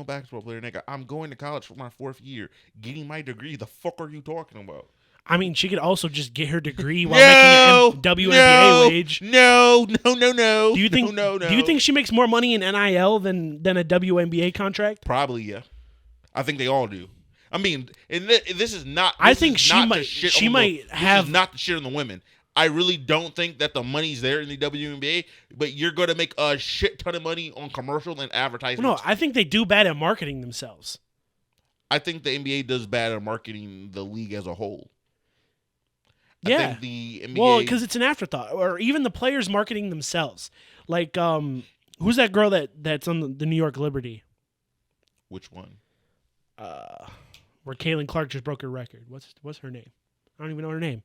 basketball player, nigga. I'm going to college for my 4th year, getting my degree. The fuck are you talking about? I mean, she could also just get her degree while making a WNBA wage. No. Do you think? No. Do you think she makes more money in NIL than a WNBA contract? Probably, yeah. I think they all do. I mean, and this is not. I think she might have. This is not the shit on the women. I really don't think that the money's there in the WNBA, but you're going to make a shit ton of money on commercial and advertising. No, I think they do bad at marketing themselves. I think the NBA does bad at marketing the league as a whole. Yeah. I think the NBA, well, because it's an afterthought, or even the players marketing themselves. Like, who's that girl that's on the New York Liberty? Which one? Where Caitlin Clark just broke her record. What's her name? I don't even know her name.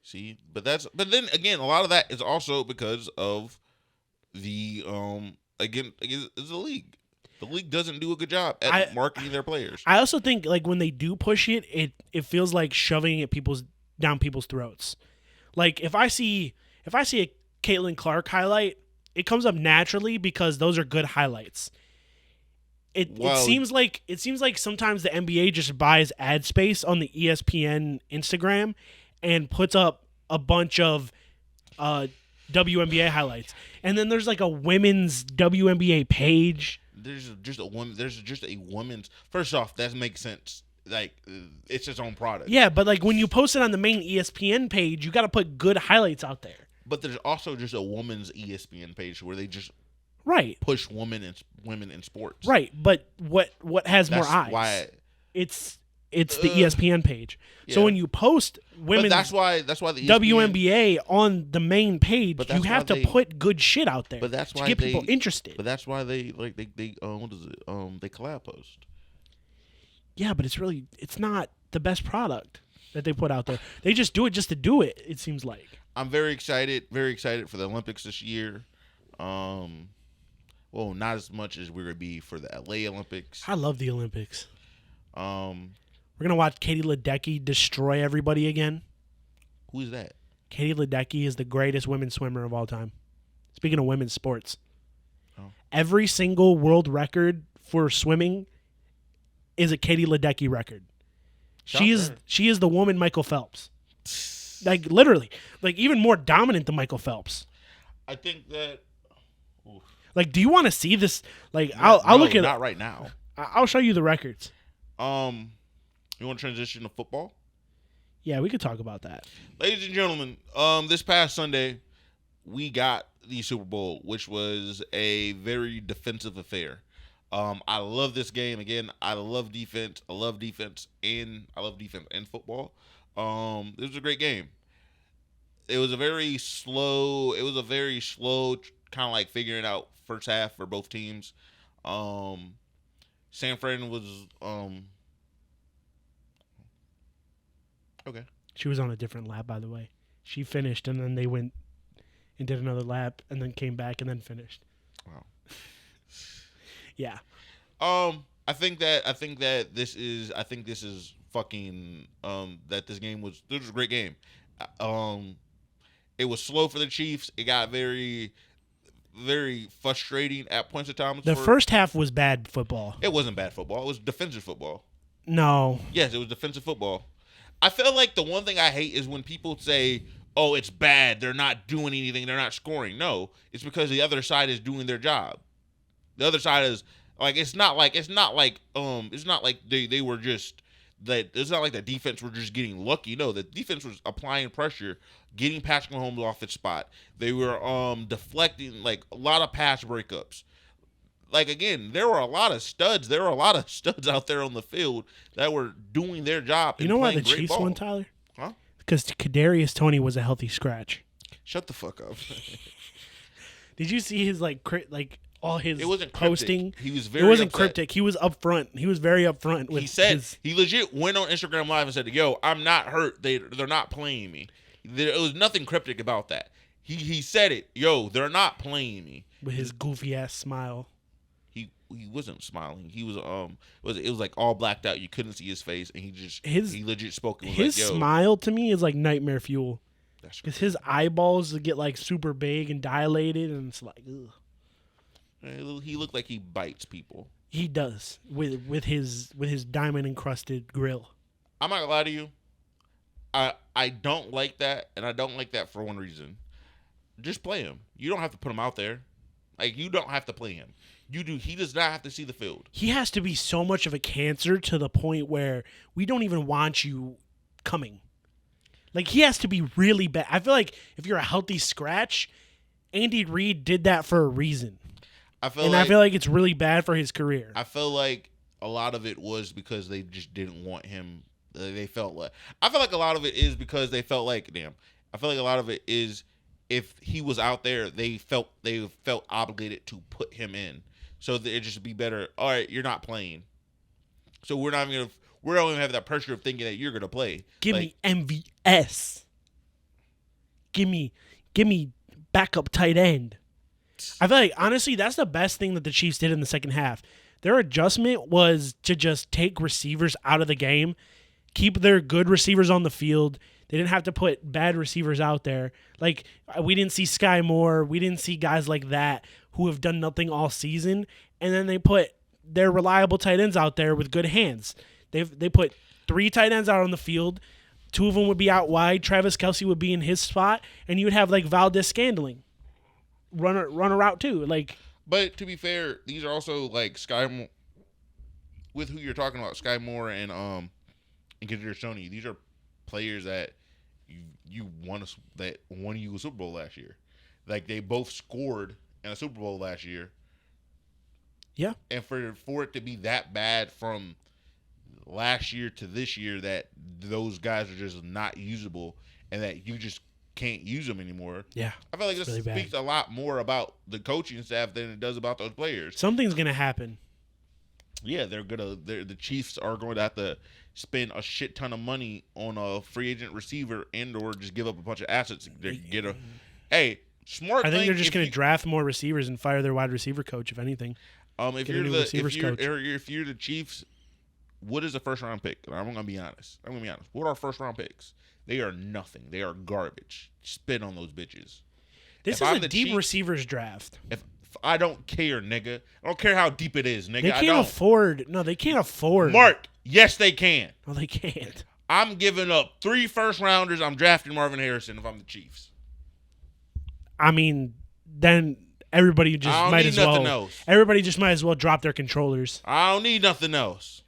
See, but then again, a lot of that is also because of the is the league. The league doesn't do a good job at marketing their players. I also think like when they do push it feels like shoving it down people's throats. Like if I see a Caitlin Clark highlight, it comes up naturally because those are good highlights. It seems like sometimes the NBA just buys ad space on the ESPN Instagram and puts up a bunch of WNBA highlights. And then there's like a women's WNBA page. There's just a woman's. First off, that makes sense. Like, it's its own product. Yeah, but like when you post it on the main ESPN page, you got to put good highlights out there. But there's also just a woman's ESPN page where they just push women in sports. Right, but what has more eyes? Why it's the ESPN page. Yeah. So when you post women's that's why the ESPN, WNBA on the main page, you have to put good shit out there. But that's why to get people interested. But that's why they what is it? They collab post. Yeah, but it's not the best product that they put out there. They just do it just to do it. It seems like. I'm very excited for the Olympics this year. Well, not as much as we're gonna be for the LA Olympics. I love the Olympics. We're gonna watch Katie Ledecky destroy everybody again. Who is that? Katie Ledecky is the greatest women's swimmer of all time. Speaking of women's sports, every single world record for swimming is a Katie Ledecky record. She is the woman Michael Phelps. Like literally, like even more dominant than Michael Phelps. I think that. Oof. Like, do you want to see this? Like, I'll look at it. Not right now. I'll show you the records. You want to transition to football? Yeah, we could talk about that. Ladies and gentlemen, this past Sunday, we got the Super Bowl, which was a very defensive affair. I love this game. Again, I love defense. I love defense and football. It was a great game. It was a very slow kind of like figuring out first half for both teams. San Fran was okay. She was on a different lap, by the way. She finished, and then they went and did another lap, and then came back and then finished. Wow. Yeah. I think that this is fucking that this was a great game. It was slow for the Chiefs. It got very, very frustrating at points of time. The first half was bad football. It wasn't bad football. It was defensive football. No. Yes, it was defensive football. I feel like the one thing I hate is when people say, oh, it's bad. They're not doing anything. They're not scoring. No, it's because the other side is doing their job. The other side is like it's not like they were just that. It's not like the defense were just getting lucky. No, the defense was applying pressure, getting Patrick Mahomes off its spot. They were deflecting like a lot of pass breakups. Like again, there were a lot of studs. There were a lot of studs out there on the field that were doing their job. You know why the Chiefs won, Tyler? Huh? Because Kadarius Toney was a healthy scratch. Shut the fuck up. Did you see his all his it wasn't posting? Cryptic. He was very. It wasn't upset. cryptic. He was upfront. He was very upfront. With he said he legit went on Instagram Live and said, "Yo, I'm not hurt. They're not playing me." There was nothing cryptic about that. He said it. Yo, they're not playing me. With his goofy ass smile. He wasn't smiling. He was it was like all blacked out. You couldn't see his face, and he legit spoke. His like, smile to me is like nightmare fuel. Because his eyeballs get like super big and dilated, and it's like, ugh. He looked like he bites people. He does with his diamond encrusted grill. I'm not gonna lie to you. I don't like that, and I don't like that for one reason. Just play him. You don't have to put him out there. Like you don't have to play him. You do. He does not have to see the field. He has to be so much of a cancer to the point where we don't even want you coming. Like, he has to be really bad. I feel like if you're a healthy scratch, Andy Reid did that for a reason. I feel like it's really bad for his career. I feel like a lot of it was because they just didn't want him. They felt like. I feel like a lot of it is because they felt like, damn. I feel like a lot of it is if he was out there, they felt obligated to put him in. So that it'd just be better. All right, you're not playing. So we don't even have that pressure of thinking that you're gonna play. Give me MVS. Give me backup tight end. I feel like honestly that's the best thing that the Chiefs did in the second half. Their adjustment was to just take receivers out of the game, keep their good receivers on the field. They didn't have to put bad receivers out there. Like, we didn't see Sky Moore. We didn't see guys like that who have done nothing all season. And then they put their reliable tight ends out there with good hands. They put 3 tight ends out on the field. 2 of them would be out wide. Travis Kelce would be in his spot. And you would have, like, Valdez-Scantling run a route too. Like, but to be fair, these are also, like, Sky Moore. With who you're talking about, Sky Moore and Kadarius Toney, these are players that you won you a Super Bowl last year. Like, they both scored in a Super Bowl last year. Yeah. And for it to be that bad from last year to this year that those guys are just not usable and that you just can't use them anymore. Yeah. I feel like this really speaks a lot more about the coaching staff than it does about those players. Something's going to happen. Yeah, the Chiefs are going to have to spend a shit ton of money on a free agent receiver and or just give up a bunch of assets to get a smart. I think they're just going to draft more receivers and fire their wide receiver coach, if anything. If you're the Chiefs, what is a first round pick? I'm gonna be honest. What are first round picks? They are nothing. They are garbage. Spit on those bitches. This is a deep receivers draft. If I don't care, nigga. I don't care how deep it is, nigga. They can't afford. No, they can't afford. Mark, yes, they can. No, they can't. I'm giving up 3 first rounders. I'm drafting Marvin Harrison if I'm the Chiefs. I mean, then everybody just might as well. Everybody just might as well drop their controllers. I don't need nothing else.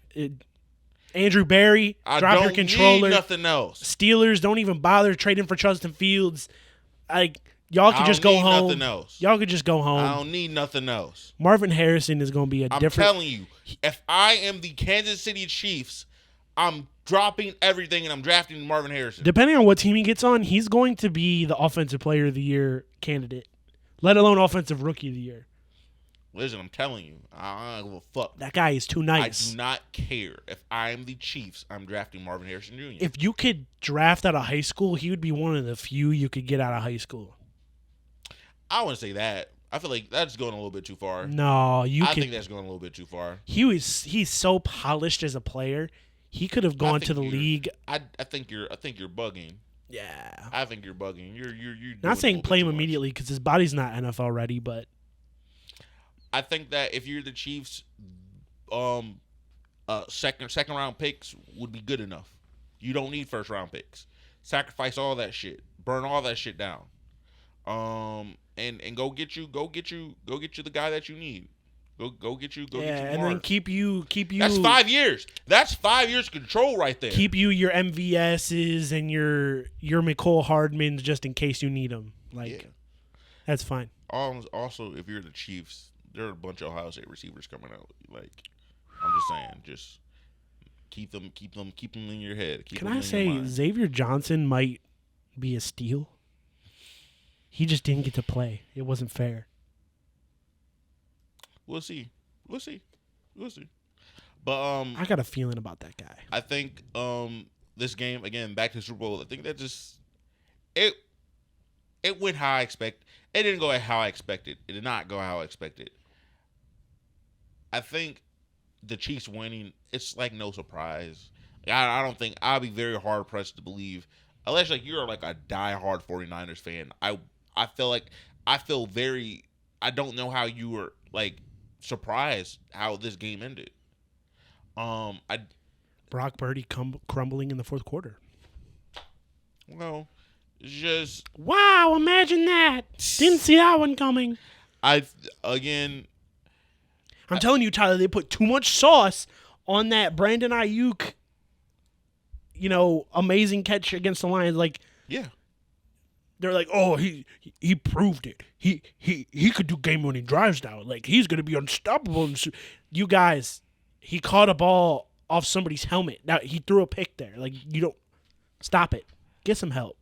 Andrew Berry, drop your controller. I don't need nothing else. Steelers, don't even bother trading for Justin Fields. Y'all could just go home. Nothing else. Y'all could just go home. I don't need nothing else. Marvin Harrison is going to be a different. I'm telling you, if I am the Kansas City Chiefs, I'm dropping everything and I'm drafting Marvin Harrison. Depending on what team he gets on, he's going to be the Offensive Player of the Year candidate, let alone Offensive Rookie of the Year. Listen, I'm telling you, I don't give a fuck. That guy is too nice. I do not care. If I am the Chiefs, I'm drafting Marvin Harrison Jr. If you could draft out of high school, he would be one of the few you could get out of high school. I wouldn't say that. I feel like that's going a little bit too far. No, I think that's going a little bit too far. He's so polished as a player. He could have gone to the league. I think you're bugging. Yeah. I think you're bugging. You're not saying play him immediately because his body's not NFL ready, but I think that if you're the Chiefs, second round picks would be good enough. You don't need first round picks. Sacrifice all that shit. burn all that shit down. And go get you the guy that you need. Go get you and then keep you. That's 5 years. That's 5 years control right there. Keep you your MVSs and your McCole Hardmans just in case you need them. That's fine. Also, if you're the Chiefs, there are a bunch of Ohio State receivers coming out. Like, I'm just saying, just keep them in your head. Can I say Xavier Johnson might be a steal? He just didn't get to play. It wasn't fair. We'll see. But I got a feeling about that guy. I think this game, again, back to the Super Bowl, I think that just it went how I expected. It didn't go how I expected. It did not go how I expected. I think the Chiefs winning, it's like no surprise. I don't think, I'll be very hard pressed to believe, unless like you're like a diehard 49ers fan. I don't know how you were like surprised how this game ended. Brock Purdy crumbling in the fourth quarter. Well, just wow! Imagine that. Didn't see that one coming. I'm telling you, Tyler. They put too much sauce on that Brandon Ayuk. Amazing catch against the Lions. Like, yeah. They're like, oh, he proved it. He could do game-winning drives now. Like, he's going to be unstoppable. You guys, he caught a ball off somebody's helmet. Now, he threw a pick there. Like, you don't stop it. Get some help.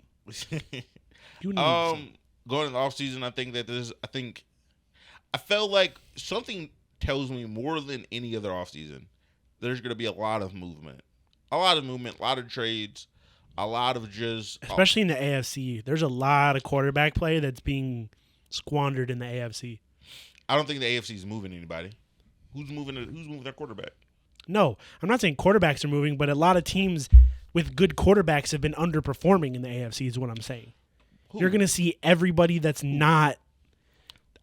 You need going in the offseason, I felt like something tells me more than any other offseason, there's going to be a lot of movement. A lot of trades. A lot of just... Especially in the AFC. There's a lot of quarterback play that's being squandered in the AFC. I don't think the AFC is moving anybody. Who's moving their quarterback? No, I'm not saying quarterbacks are moving, but a lot of teams with good quarterbacks have been underperforming in the AFC is what I'm saying. Who? You're going to see everybody that's not...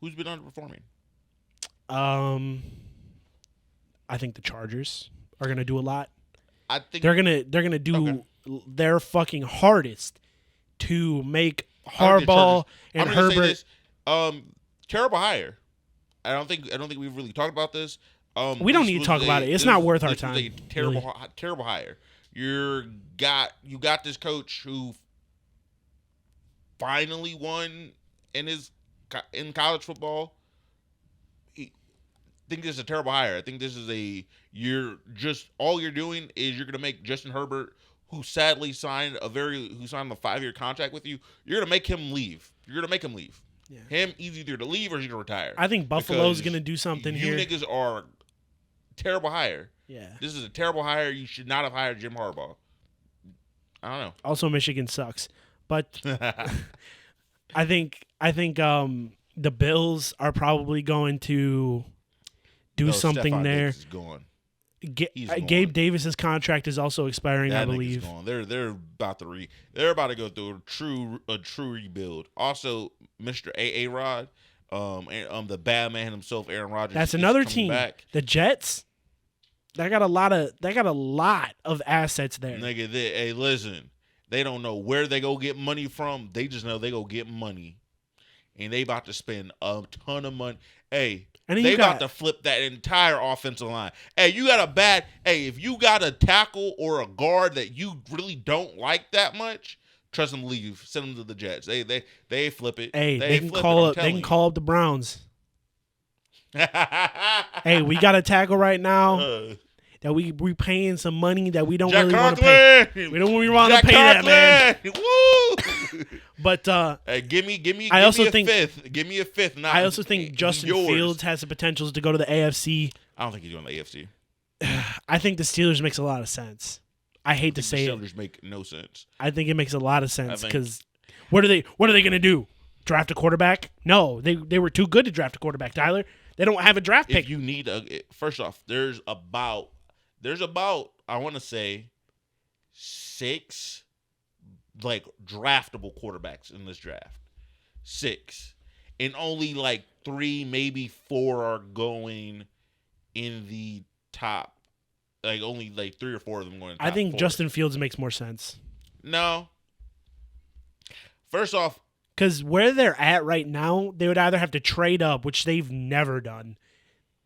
Who's been underperforming? I think the Chargers are going to do a lot. I think they're gonna do their fucking hardest to make Harbaugh and Herbert. Terrible hire. I don't think we've really talked about this. We don't need to talk about it. It's not worth our time. Terrible hire. You got this coach who finally won in college football. I think this is a terrible hire. I think this is all you're doing is you're going to make Justin Herbert, who sadly signed a 5-year contract with you, you're going to make him leave. Yeah. Him either to leave or he's going to retire. I think Buffalo's going to do something here. You niggas are terrible hire. Yeah. This is a terrible hire. You should not have hired Jim Harbaugh. I don't know. Also, Michigan sucks. But I think the Bills are probably going to do something Stephon there. Diggs is gone. Gabe Davis's contract is also expiring, I believe. Gone. They're about to go through a true rebuild. Also, Mr. A. Rod, the bad man himself, Aaron Rodgers. That's another team. Back. The Jets. They got a lot of assets there. Nigga, hey, listen. They don't know where they go get money from. They just know they go get money, and they about to spend a ton of money. Hey. They about to flip that entire offensive line. Hey, if you got a tackle or a guard that you really don't like that much, trust them to leave. Send them to the Jets. They flip it. Hey, they can call up the Browns. Hey, we got a tackle right now that we paying some money that we don't really want to pay. We don't really want to pay that, man. Woo! But hey, give me a fifth. Now, I also think Justin Fields has the potential to go to the AFC. I don't think he's going to the AFC. I think the Steelers makes a lot of sense. I hate to say it. The Steelers make no sense. I think it makes a lot of sense because what are they going to do? Draft a quarterback? No, they were too good to draft a quarterback, Tyler. They don't have a draft pick. If you need first off, there's about I want to say 6 like draftable quarterbacks in this draft. 6. And only like 3, maybe 4 are going in the top. Like only like 3 or 4 of them going in the top I think 4. Justin Fields makes more sense. No. First off, because where they're at right now, they would either have to trade up, which they've never done.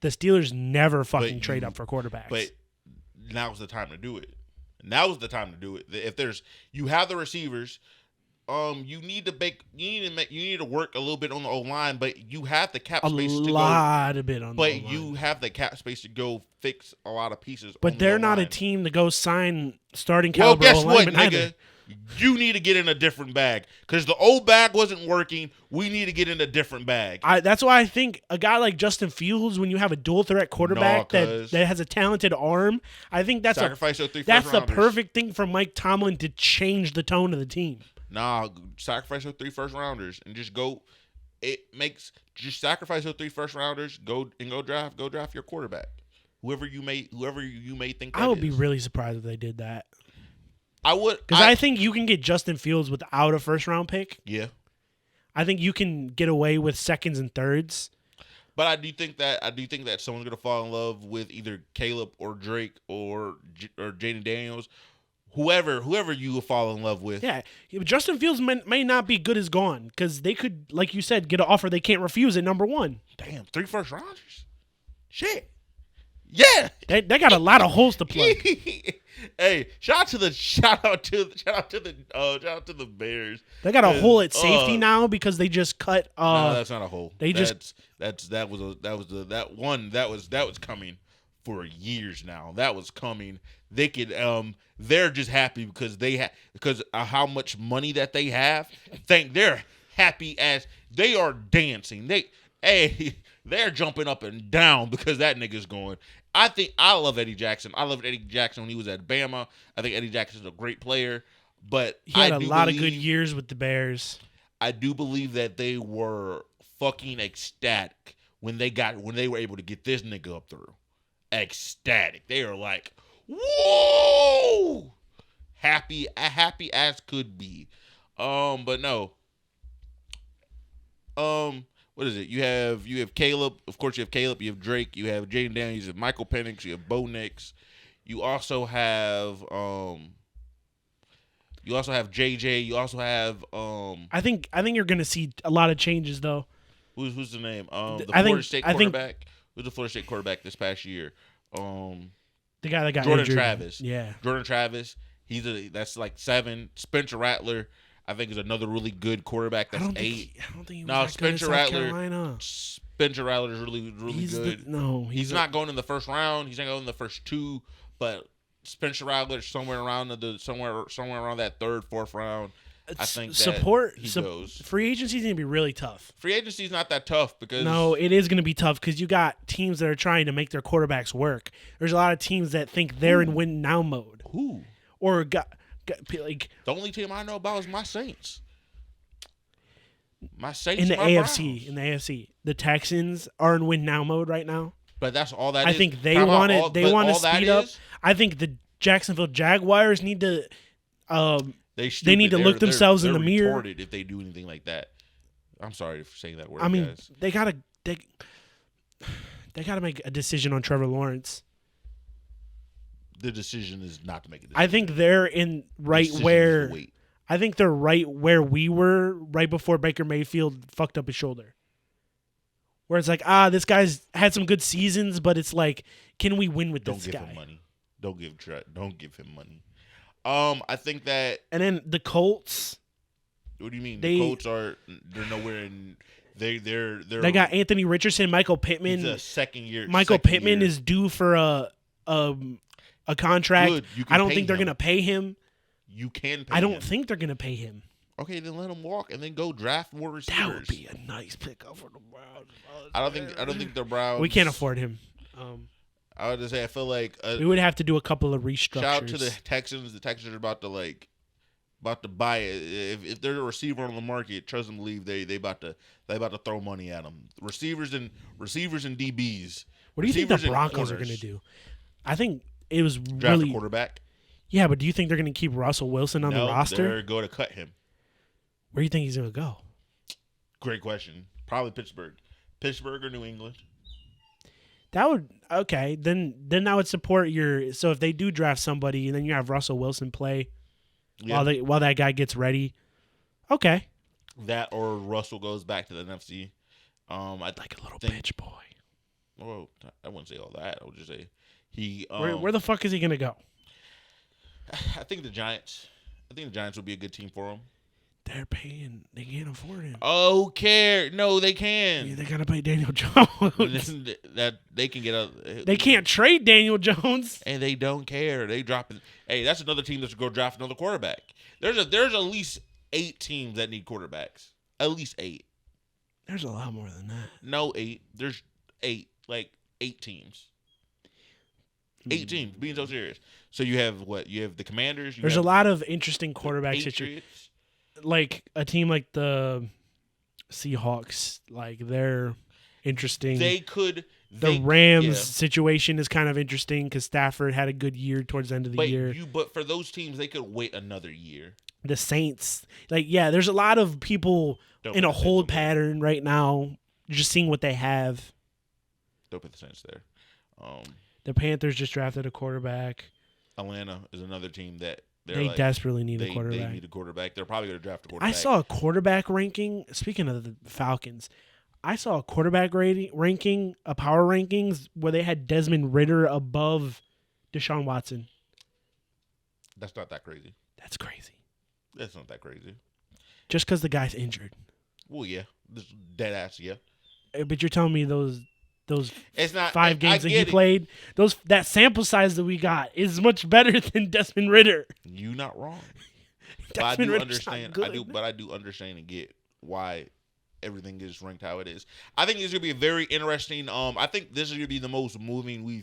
The Steelers never fucking trade up for quarterbacks. But now's the time to do it. Now's the time to do it. If you have the receivers, you need to work a little bit on the O-line, but you have the cap space to go. A lot of bit on the O-line. But you have the cap space to go fix a lot of pieces. But they're not a team to go sign starting well, caliber guess what, O-linemen either. nigga? You need to get in a different bag because the old bag wasn't working. We need to get in a different bag. That's why I think a guy like Justin Fields, when you have a dual threat quarterback that has a talented arm, I think that's the perfect thing for Mike Tomlin to change the tone of the team. Nah, sacrifice those 3 first rounders and just go. Just sacrifice those 3 first rounders. Go draft your quarterback. Whoever you may think. I would be really surprised if they did that. I would, because I think you can get Justin Fields without a first round pick. Yeah, I think you can get away with seconds and thirds. But I do think that someone's gonna fall in love with either Caleb or Drake or Jaden Daniels, whoever you will fall in love with. Yeah, Justin Fields may not be good as gone because they could, like you said, get an offer they can't refuse at number 1. Damn, 3 first rounders. Shit. Yeah, they got a lot of holes to plug. Hey, shout out to the Bears. They got a hole at safety now because they just cut. No, that's not a hole. That was coming for years now. That was coming. They could they're just happy because because of how much money that they have. They're happy as they are dancing. They're jumping up and down because that nigga's going. I love Eddie Jackson. I loved Eddie Jackson when he was at Bama. I think Eddie Jackson's a great player, but he had a lot of good years with the Bears. I do believe that they were fucking ecstatic when they were able to get this nigga up through. Ecstatic. They are like, whoa, happy as could be. But no. What is it? You have Caleb. Of course, you have Caleb. You have Drake. You have Jaden Daniels. You have Michael Penix. You have Bo Nix. You also have JJ. You also have I think you're gonna see a lot of changes though. Who's the name? Florida State quarterback. Who's the Florida State quarterback this past year? The guy that got Jordan injured. Travis. Yeah. Jordan Travis. That's like 7. Spencer Rattler, I think, is another really good quarterback. That's 8. I don't think he was Spencer Rattler. Spencer Rattler is really good. He's not going in the first round. He's not going in the first 2. But Spencer Rattler is somewhere around that 3rd, 4th round. I think he goes. Free agency is going to be really tough. Free agency is not that tough because no, it is going to be tough because you got teams that are trying to make their quarterbacks work. There's a lot of teams that think they're in win now mode. Who? Or like the only team I know about is my Saints. My Saints in the AFC. Browns. In the AFC, the Texans are in win now mode right now. But that's all that I is. think they want to speed up. I think the Jacksonville Jaguars need to. They need to look themselves in the mirror. If they do anything like that, I'm sorry for saying that word. I mean, guys. they gotta make a decision on Trevor Lawrence. The decision is not to make a decision. I think they're I think they're right where we were right before Baker Mayfield fucked up his shoulder. Where it's like, this guy's had some good seasons, but it's like, can we win with this guy? Don't give him money. Don't give him money. I think that. And then the Colts. What do you mean? The Colts they're nowhere in. They got Anthony Richardson, Michael Pittman. It's a second year. Michael Pittman is due for a contract. Good. I don't think they're gonna pay him. You can. I don't think they're gonna pay him. Okay, then let him walk and then go draft more receivers. That would be a nice pickup for the Browns. I don't think the Browns. We can't afford him. I would just say I feel like we would have to do a couple of restructures. Shout out to the Texans. The Texans are about to buy it. If they're a receiver on the market, trust them to leave. They about to throw money at them. Receivers and DBs. What do you think the Broncos are going to do? I think it was draft a quarterback. Yeah, but do you think they're going to keep Russell Wilson on the roster? They're going to cut him. Where do you think he's going to go? Great question. Probably Pittsburgh or New England. That would Then I would support your. So if they do draft somebody and then you have Russell Wilson play while that guy gets ready, okay, That or Russell goes back to the NFC. I'd like a little bitch boy. Well, I wouldn't say all that. I would just say he. Where the fuck is he gonna go? I think the Giants. I think the Giants would be a good team for him. They're paying. They can't afford him. Okay, no, they can. Yeah, they gotta pay Daniel Jones. That they can get a. They can't trade Daniel Jones, and they don't care. They drop it. Hey, that's another team that's going to go draft another quarterback. There's at least 8 teams that need quarterbacks. At least 8. There's a lot more than that. No, 8. There's 8. Like 8 teams. 8 teams. Being so serious. So you have what? You have the Commanders. There's a lot of interesting quarterback situations. Like a team like the Seahawks, like they're interesting. The Rams situation is kind of interesting because Stafford had a good year towards the end of the year. But for those teams, they could wait another year. The Saints, there's a lot of people in a hold pattern right now, just seeing what they have. Don't put the Saints there. The Panthers just drafted a quarterback. Atlanta is another team that they desperately need a quarterback. They need a quarterback. They're probably going to draft a quarterback. I saw a quarterback ranking. Speaking of the Falcons, I saw a quarterback ranking, a power rankings where they had Desmond Ridder above Deshaun Watson. That's not that crazy. That's crazy. That's not that crazy. Just because the guy's injured. Well, yeah, this dead ass, yeah. But you're telling me those it's not 5 games that he played, that sample size that we got is much better than Desmond Ridder. You not wrong. Desmond Ridder's understand. I do understand and get why everything is ranked how it is. I think this is gonna be a very interesting. I think this is gonna be the most moving we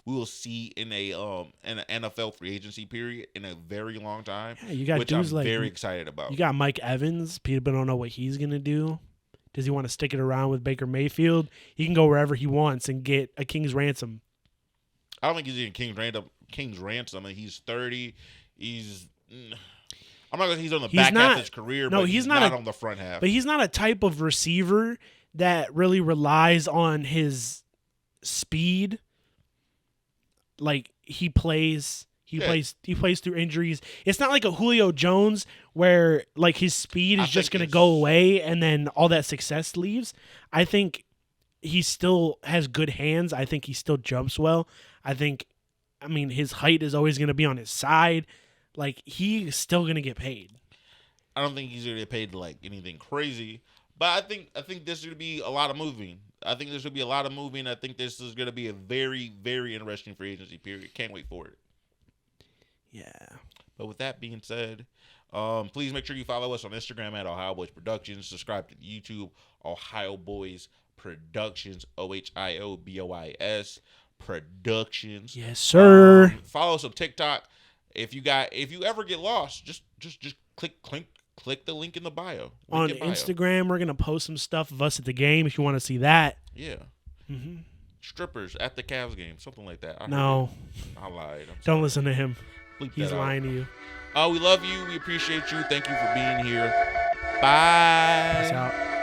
will see in an NFL free agency period in a very long time. Yeah, you got which dudes I'm very excited about. You got Mike Evans. People don't know what he's gonna do. Does he want to stick it around with Baker Mayfield? He can go wherever he wants and get a king's ransom. I don't think he's getting king's ransom. I mean, he's 30. I'm not going to say he's on the back half of his career, but he's not on the front half. But he's not a type of receiver that really relies on his speed. Like he plays through injuries. It's not like a Julio Jones where like his speed is just going to go away and then all that success leaves. I think he still has good hands. I think he still jumps well. I mean, his height is always going to be on his side. Like, he's still going to get paid. I don't think he's going to get paid like anything crazy, but I think this is going to be a lot of moving. I think this will be a lot of moving. I think this is going to be a very, very interesting free agency period. Can't wait for it. Yeah. But with that being said, please make sure you follow us on Instagram at Ohio Boys Productions. Subscribe to YouTube, Ohio Boys Productions, OHIOBOIS Productions. Yes, sir. Follow us on TikTok. If you ever get lost, just click the link in the bio. On Instagram, we're gonna post some stuff of us at the game if you want to see that. Yeah. Mm-hmm. Strippers at the Cavs game, something like that. I lied. Don't listen to him. He's lying to you. We love you. We appreciate you. Thank you for being here. Bye. Peace out.